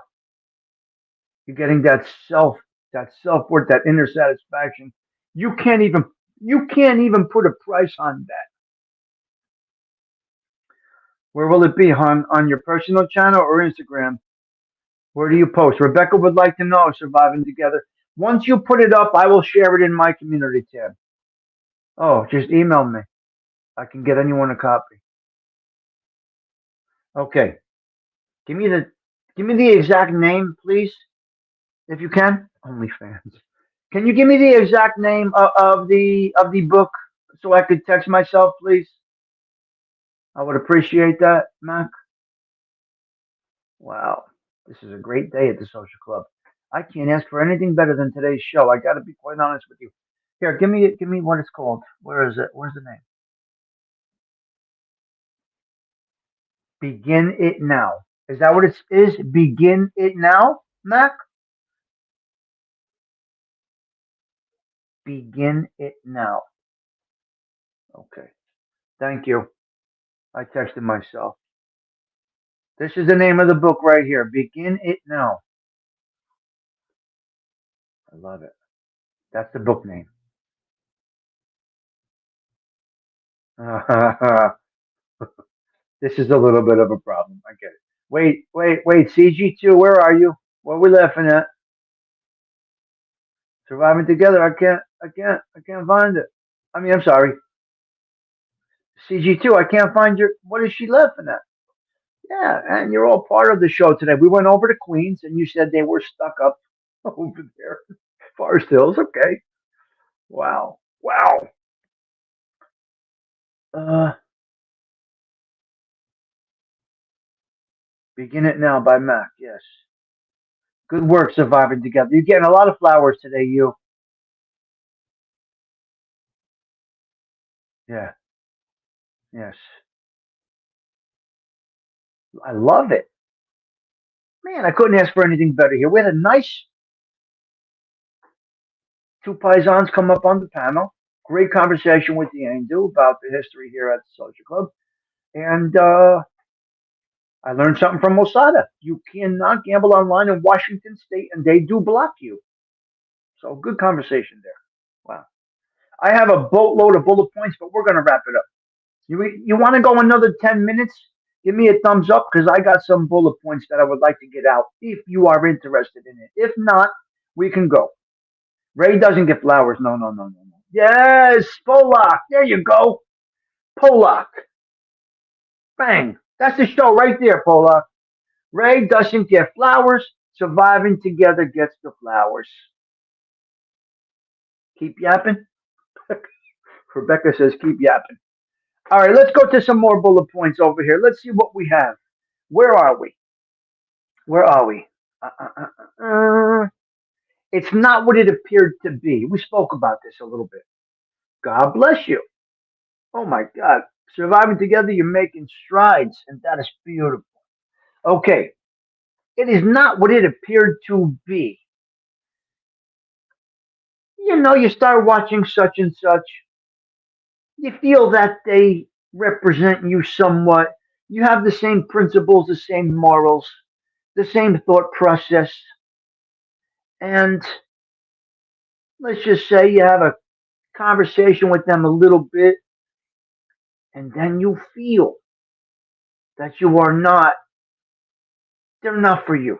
getting that self worth, that inner satisfaction. You can't even you can't even put a price on that. Where will it be, hon? On your personal channel or Instagram? Where do you post? Rebecca would like to know, surviving together. Once you put it up, I will share it in my community tab. Oh, just email me. I can get anyone a copy. Okay. Give me the give me the exact name, please, if you can. OnlyFans. Can you give me the exact name of the book so I could text myself, please? I would appreciate that, Mac. Wow. This is a great day at the social club. I can't ask for anything better than today's show. I got to be quite honest with you. Here, give me what it's called. Where is it? Where's the name? Begin it now. Is that what it is? Begin it now, Mac? Begin it now. Okay. Thank you. I texted myself. This is the name of the book right here. Begin it now. I love it. That's the book name. This is a little bit of a problem. I get it. Wait. CG2, where are you? What are we laughing at? Surviving together. I can't find it. I mean, I'm sorry. CG2, I can't find your. What is she laughing at? Yeah, and you're all part of the show today. We went over to Queens, and you said they were stuck up over there, Forest Hills. Okay. Wow. Wow. Uh, Begin It Now by Mac. Yes. Good work surviving together. You're getting a lot of flowers today, you. Yeah. Yes. I love it. Man, I couldn't ask for anything better here. We had a nice two paisans come up on the panel. Great conversation with the angel about the history here at the Social Club. And I learned something from Osada. You cannot gamble online in Washington State, and they do block you. So good conversation there. Wow. I have a boatload of bullet points, but we're going to wrap it up. You want to go another 10 minutes? Give me a thumbs up because I got some bullet points that I would like to get out if you are interested in it. If not, we can go. Ray doesn't get flowers. No, no, no, no, no. Yes, Polak. There you go. Polak. Bang. That's the show right there, Polak. Ray doesn't get flowers. Surviving together gets the flowers. Keep yapping. Rebecca says keep yapping. All right, let's go to some more bullet points over here. Let's see what we have. Where are we? Where are we? Uh, uh, it's not what it appeared to be. We spoke about this a little bit. God bless you. Oh my God. Surviving together, you're making strides, and that is beautiful. Okay. It is not what it appeared to be. You start watching such and such, you feel that they represent you somewhat. You have the same principles, the same morals, the same thought process. And let's just say you have a conversation with them a little bit, and then you feel that they're not for you.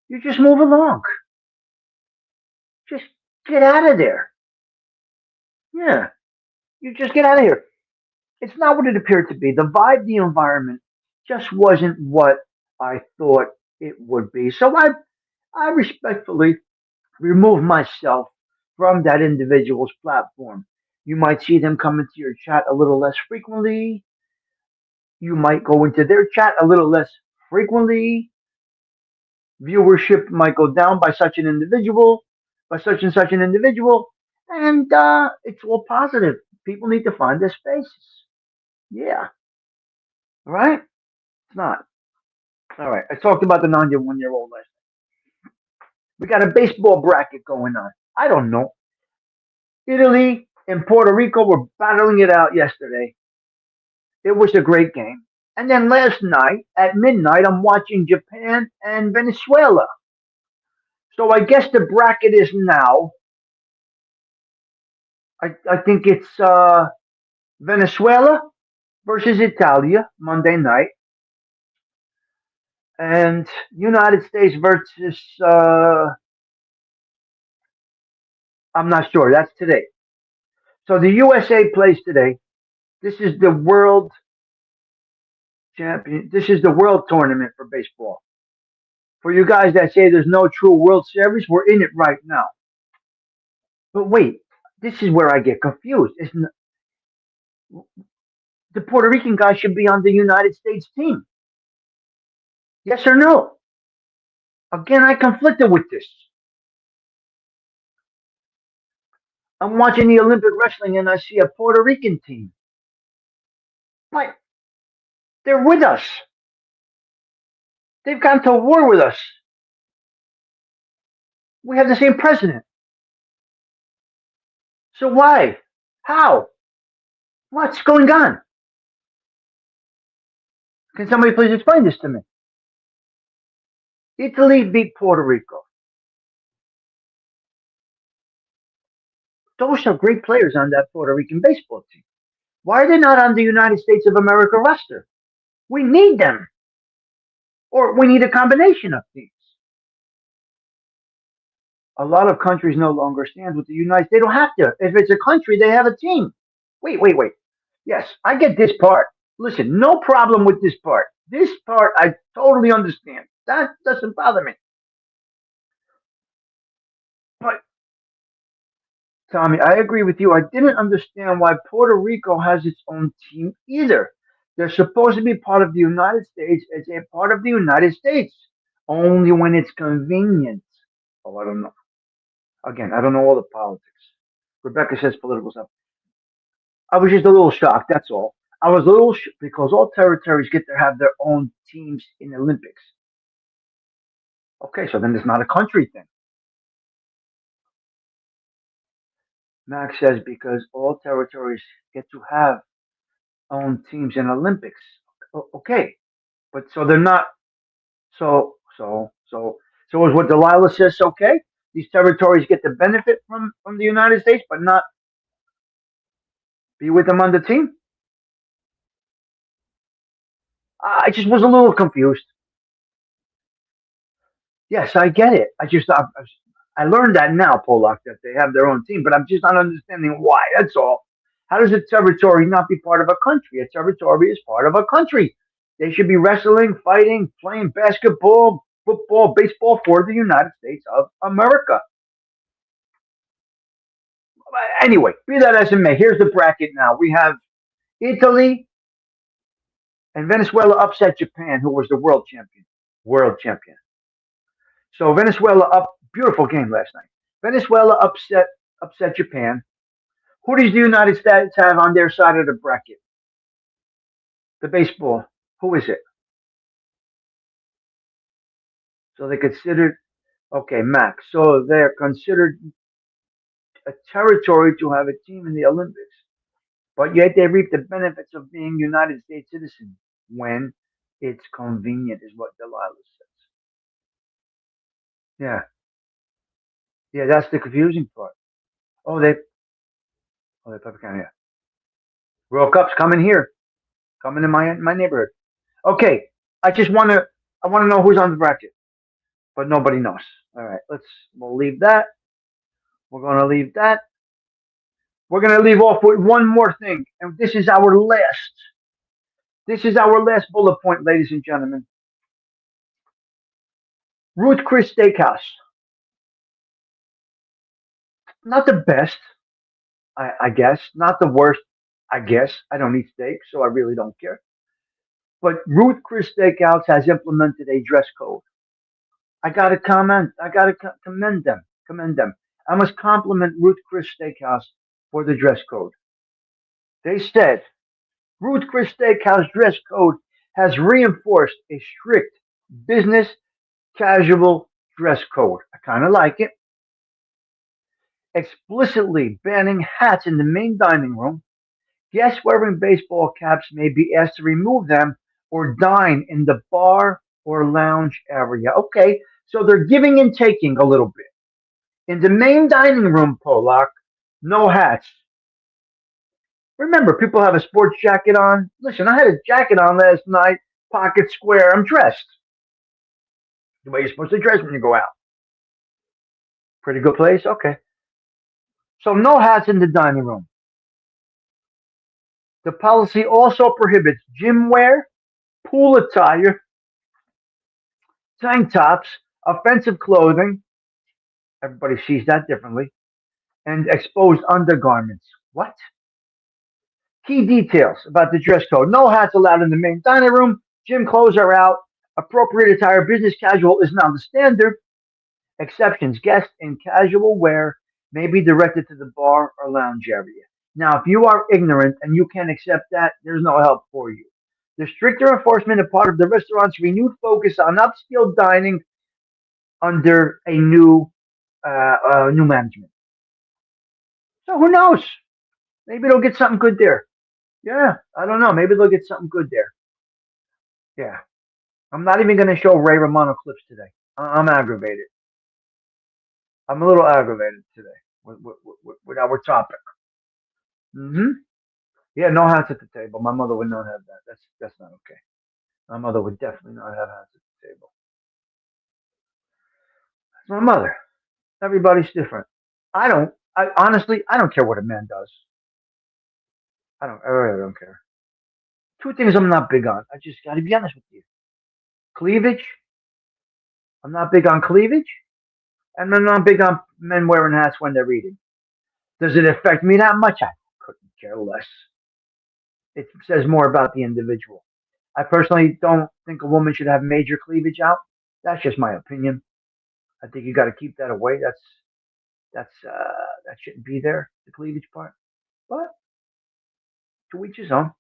You just move along. Just get out of there. Yeah, you just get out of here. It's not what it appeared to be. The vibe, the environment just wasn't what I thought it would be. So I respectfully remove myself from that individual's platform. You might see them come into your chat a little less frequently. You might go into their chat a little less frequently. Viewership might go down by such an individual, by such and such an individual, and it's all positive. People need to find their spaces. Yeah, all right. It's not. All right. I talked about the 91-year-old last night. We got a baseball bracket going on. I don't know. Italy and Puerto Rico were battling it out yesterday. It was a great game. And then last night at midnight, I'm watching Japan and Venezuela. So I guess the bracket is now. I think it's Venezuela versus Italia Monday night, and United States versus I'm not sure. That's today. So the USA plays today. This is the world champion. This is the world tournament for baseball. For you guys that say there's no true World Series, we're in it right now. But wait, this is where I get confused. Isn't the Puerto Rican guy should be on the United States team? Yes or no? Again, I conflicted with this. I'm watching the Olympic wrestling and I see a Puerto Rican team. But they're with us. They've gone to war with us. We have the same president. So why? How? What's going on? Can somebody please explain this to me? Italy beat Puerto Rico. Those are great players on that Puerto Rican baseball team. Why are they not on the United States of America roster? We need them. Or we need a combination of teams. A lot of countries no longer stand with the United States. They don't have to. If it's a country, they have a team. Wait. Yes, I get this part. Listen, no problem with this part. This part I totally understand. That doesn't bother me. But Tommy, I agree with you. I didn't understand why Puerto Rico has its own team either. They're supposed to be part of the United States as a part of the United States, only when it's convenient. Oh, I don't know. Again, I don't know all the politics. Rebecca says political stuff. I was just a little shocked. That's all. I was a little because all territories get to have their own teams in the Olympics. Okay, so then it's not a country thing. Max says because all territories get to have own teams in Olympics. Okay, but so they're not. So is what Delilah says okay? These territories get to benefit from the United States, but not be with them on the team. I just was a little confused. Yes, I get it. I learned that now, Polak, that they have their own team, but I'm just not understanding why. That's all. How does a territory not be part of a country? A territory is part of a country. They should be wrestling, fighting, playing basketball, football, baseball for the United States of America. Anyway, be that as it may, here's the bracket now. We have Italy and Venezuela upset Japan, who was the world champion. World champion. So Venezuela up, beautiful game last night. Venezuela upset Japan. Who does the United States have on their side of the bracket? The baseball. Who is it? So they considered okay, Max. So they're considered a territory to have a team in the Olympics, but yet they reap the benefits of being United States citizens when it's convenient, is what Delilah says. Yeah, yeah, that's the confusing part. Oh, they Pepper County. Yeah. World Cup's coming here, coming in my neighborhood. Okay, I want to know who's on the bracket, but nobody knows. All right, we'll leave that. We're gonna leave that. We're gonna leave off with one more thing, and this is our last. This is our last bullet point, ladies and gentlemen. Ruth Chris Steakhouse. Not the best, I guess. Not the worst, I guess. I don't eat steak, so I really don't care. But Ruth Chris Steakhouse has implemented a dress code. I gotta comment. I gotta commend them. Commend them. I must compliment Ruth Chris Steakhouse for the dress code. They said Ruth Chris Steakhouse dress code has reinforced a strict business casual dress code. I kind of like it. Explicitly banning hats in the main dining room. Guests wearing baseball caps may be asked to remove them or dine in the bar or lounge area. Okay, so they're giving and taking a little bit. In the main dining room, Polak, no hats. Remember, people have a sports jacket on. Listen, I had a jacket on last night, pocket square. I'm dressed the way you're supposed to dress when you go out. Pretty good place? Okay. So, no hats in the dining room. The policy also prohibits gym wear, pool attire, tank tops, offensive clothing. Everybody sees that differently. And exposed undergarments. What? Key details about the dress code. No hats allowed in the main dining room. Gym clothes are out. Appropriate attire, business casual is now the standard. Exceptions, guests in casual wear may be directed to the bar or lounge area. Now, if you are ignorant and you can't accept that, there's no help for you. The stricter enforcement is part of the restaurant's renewed focus on upscale dining under a new management. So who knows? Maybe they'll get something good there. Yeah, I don't know. Maybe they'll get something good there. Yeah, I'm not even going to show Ray Romano clips today. I'm aggravated. I'm a little aggravated today. with our topic. Hmm. Yeah, no hats at the table. My mother would not have that. That's not okay. My mother would definitely not have hats at the table. It's my mother. Everybody's different. I don't. I honestly, I don't care what a man does. I don't. I really don't care. Two things I'm not big on. I just got to be honest with you. Cleavage. I'm not big on cleavage, and I'm not big on men wearing hats when they're eating. Does it affect me that much? I couldn't care less. It says more about the individual. I personally don't think a woman should have major cleavage out. That's just my opinion. I think you got to keep that away. That shouldn't be there. The cleavage part, but to each his own.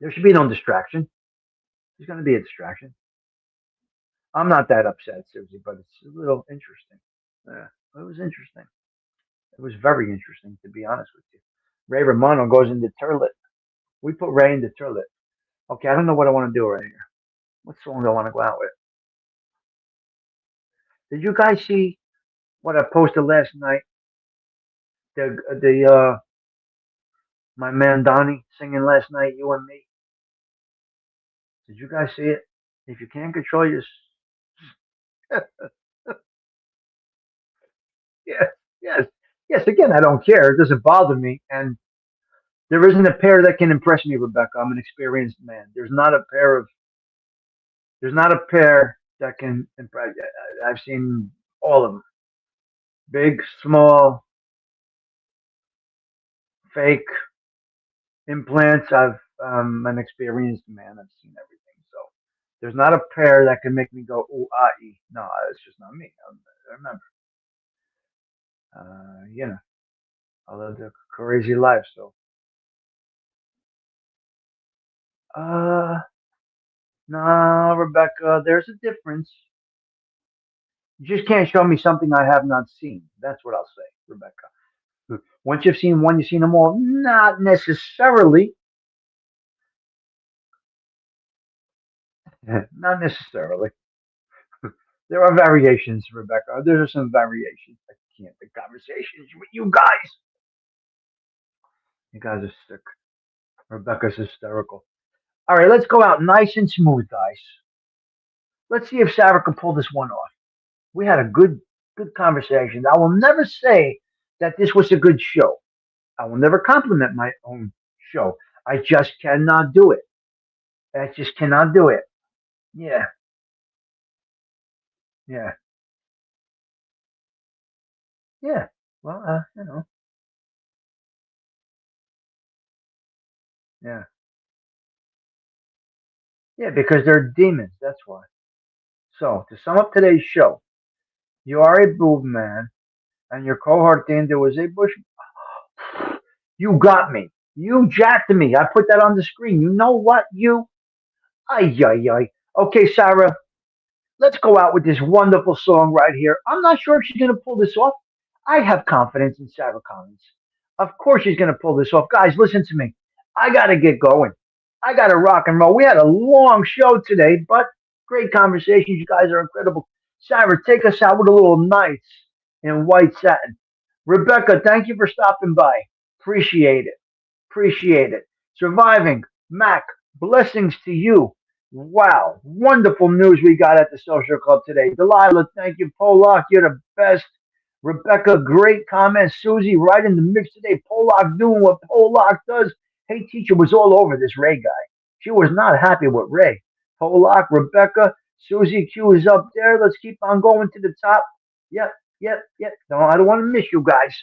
There should be no distraction. There's going to be a distraction. I'm not that upset, Susie, but it's a little interesting. Yeah, it was interesting. It was very interesting, to be honest with you. Ray Romano goes into Turlet. We put Ray into Turlet. Okay, I don't know what I want to do right here. What song do I want to go out with? Did you guys see what I posted last night? The my man Donnie singing last night, "You and Me." Did you guys see it? If you can't control your, yes, yes, yes. Again, I don't care. It doesn't bother me, and there isn't a pair that can impress me, Rebecca. I'm an experienced man. There's not a pair that can impress. I've seen all of them, big, small, fake implants. An experienced man. I've seen everything. So there's not a pair that can make me go ooh ah ee. No, it's just not me. Remember, you know, I lived a crazy life. So, uh, no, Rebecca, there's a difference. You just can't show me something I have not seen. That's what I'll say, Rebecca. Once you've seen one, you've seen them all. Not necessarily. Not necessarily. There are variations, Rebecca. There are some variations. I can't. The conversations with you guys. You guys are sick. Rebecca's hysterical. All right, let's go out nice and smooth, guys. Let's see if Sarah can pull this one off. We had a good conversation. I will never say that this was a good show. I will never compliment my own show. I just cannot do it. I just cannot do it. Yeah, yeah, yeah. Well, yeah, yeah, because they're demons. That's why. So, to sum up today's show, you are a boob man, and your cohort Dander was a bush. You got me. You jacked me. I put that on the screen. You know what? Ay, ay, ay. Okay, Sarah, let's go out with this wonderful song right here. I'm not sure if she's going to pull this off. I have confidence in Sarah Collins. Of course she's going to pull this off. Guys, listen to me. I got to get going. I got to rock and roll. We had a long show today, but great conversations. You guys are incredible. Sarah, take us out with a little Nights in White Satin. Rebecca, thank you for stopping by. Appreciate it. Appreciate it. Surviving. Mac, blessings to you. Wow. Wonderful news we got at the social club today. Delilah, thank you. Polak, you're the best. Rebecca, great comment. Susie, right in the mix today. Polak doing what Polak does. Hey, teacher was all over this Ray guy. She was not happy with Ray. Polak, Rebecca, Susie Q is up there. Let's keep on going to the top. Yep, yep, yep. No, I don't want to miss you guys.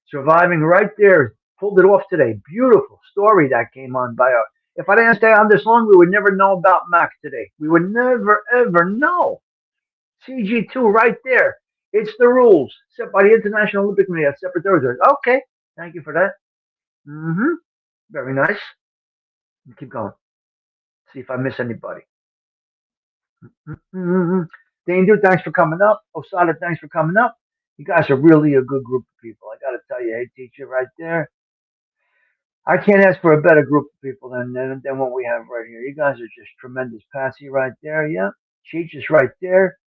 Surviving right there. Pulled it off today. Beautiful story that came on by her. If I didn't stay on this long, we would never know about Max today. We would never, ever know. CG2 right there. It's the rules set by the International Olympic Committee at separate territories. Okay. Thank you for that. Mm-hmm. Very nice. Keep going. See if I miss anybody. Mm-hmm. Danger, thanks for coming up. Osada, thanks for coming up. You guys are really a good group of people. I got to tell you, hey, teacher, right there. I can't ask for a better group of people than what we have right here. You guys are just tremendous. Patsy right there, yeah. Cheech is right there.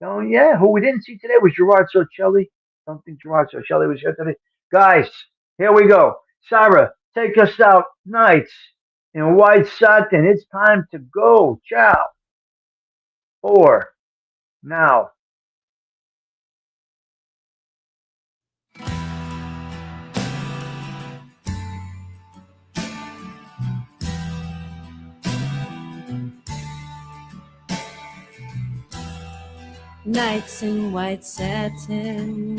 Oh yeah, who we didn't see today was Gerard Socelli. Don't think Gerard Socelli was here today. Guys, here we go. Sarah, take us out. Knights in white satin. It's time to go. Ciao. Four. Now. Nights in white satin,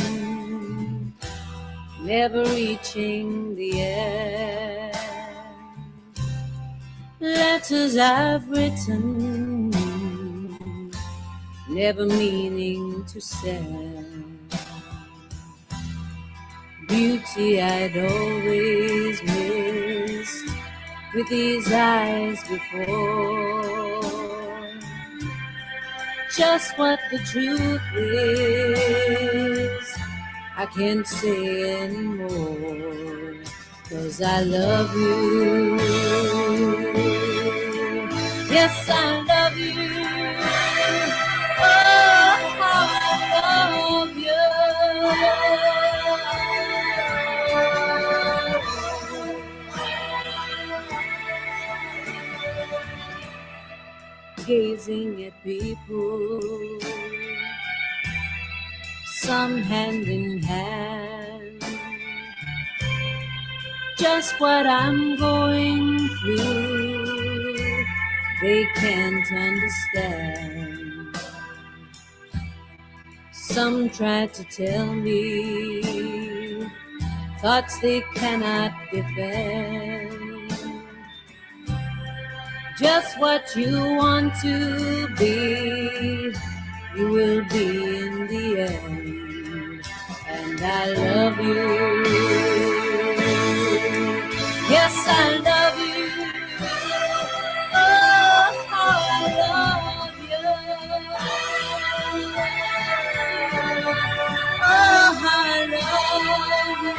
never reaching the end. Letters I've written, never meaning to send. Beauty I'd always missed with these eyes before. Just what the truth is, I can't say anymore, 'cause I love you. Yes, I love you. Oh, how I love you. Gazing at people, some hand in hand, just what I'm going through, they can't understand. Some try to tell me thoughts they cannot defend. Just what you want to be, you will be in the end. And I love you. Yes, I love you. Oh, how I love you. Oh, how I love you.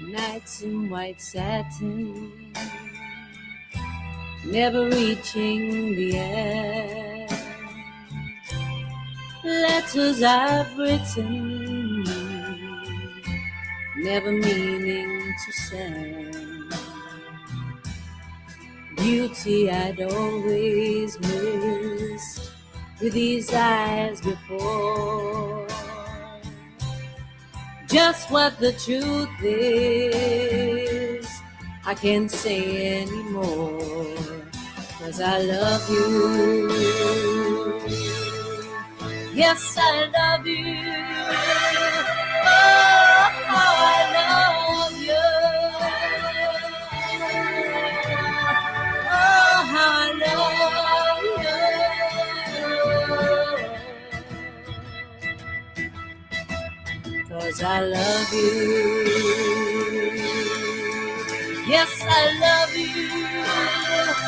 Nights in white satin, never reaching the end. Letters I've written, never meaning to send. Beauty I'd always missed with these eyes before. Just what the truth is, I can't say anymore, 'cause I love you. Yes, I love you. Oh, how I love you. Oh, how I love you. 'Cause I love you. Yes, I love you.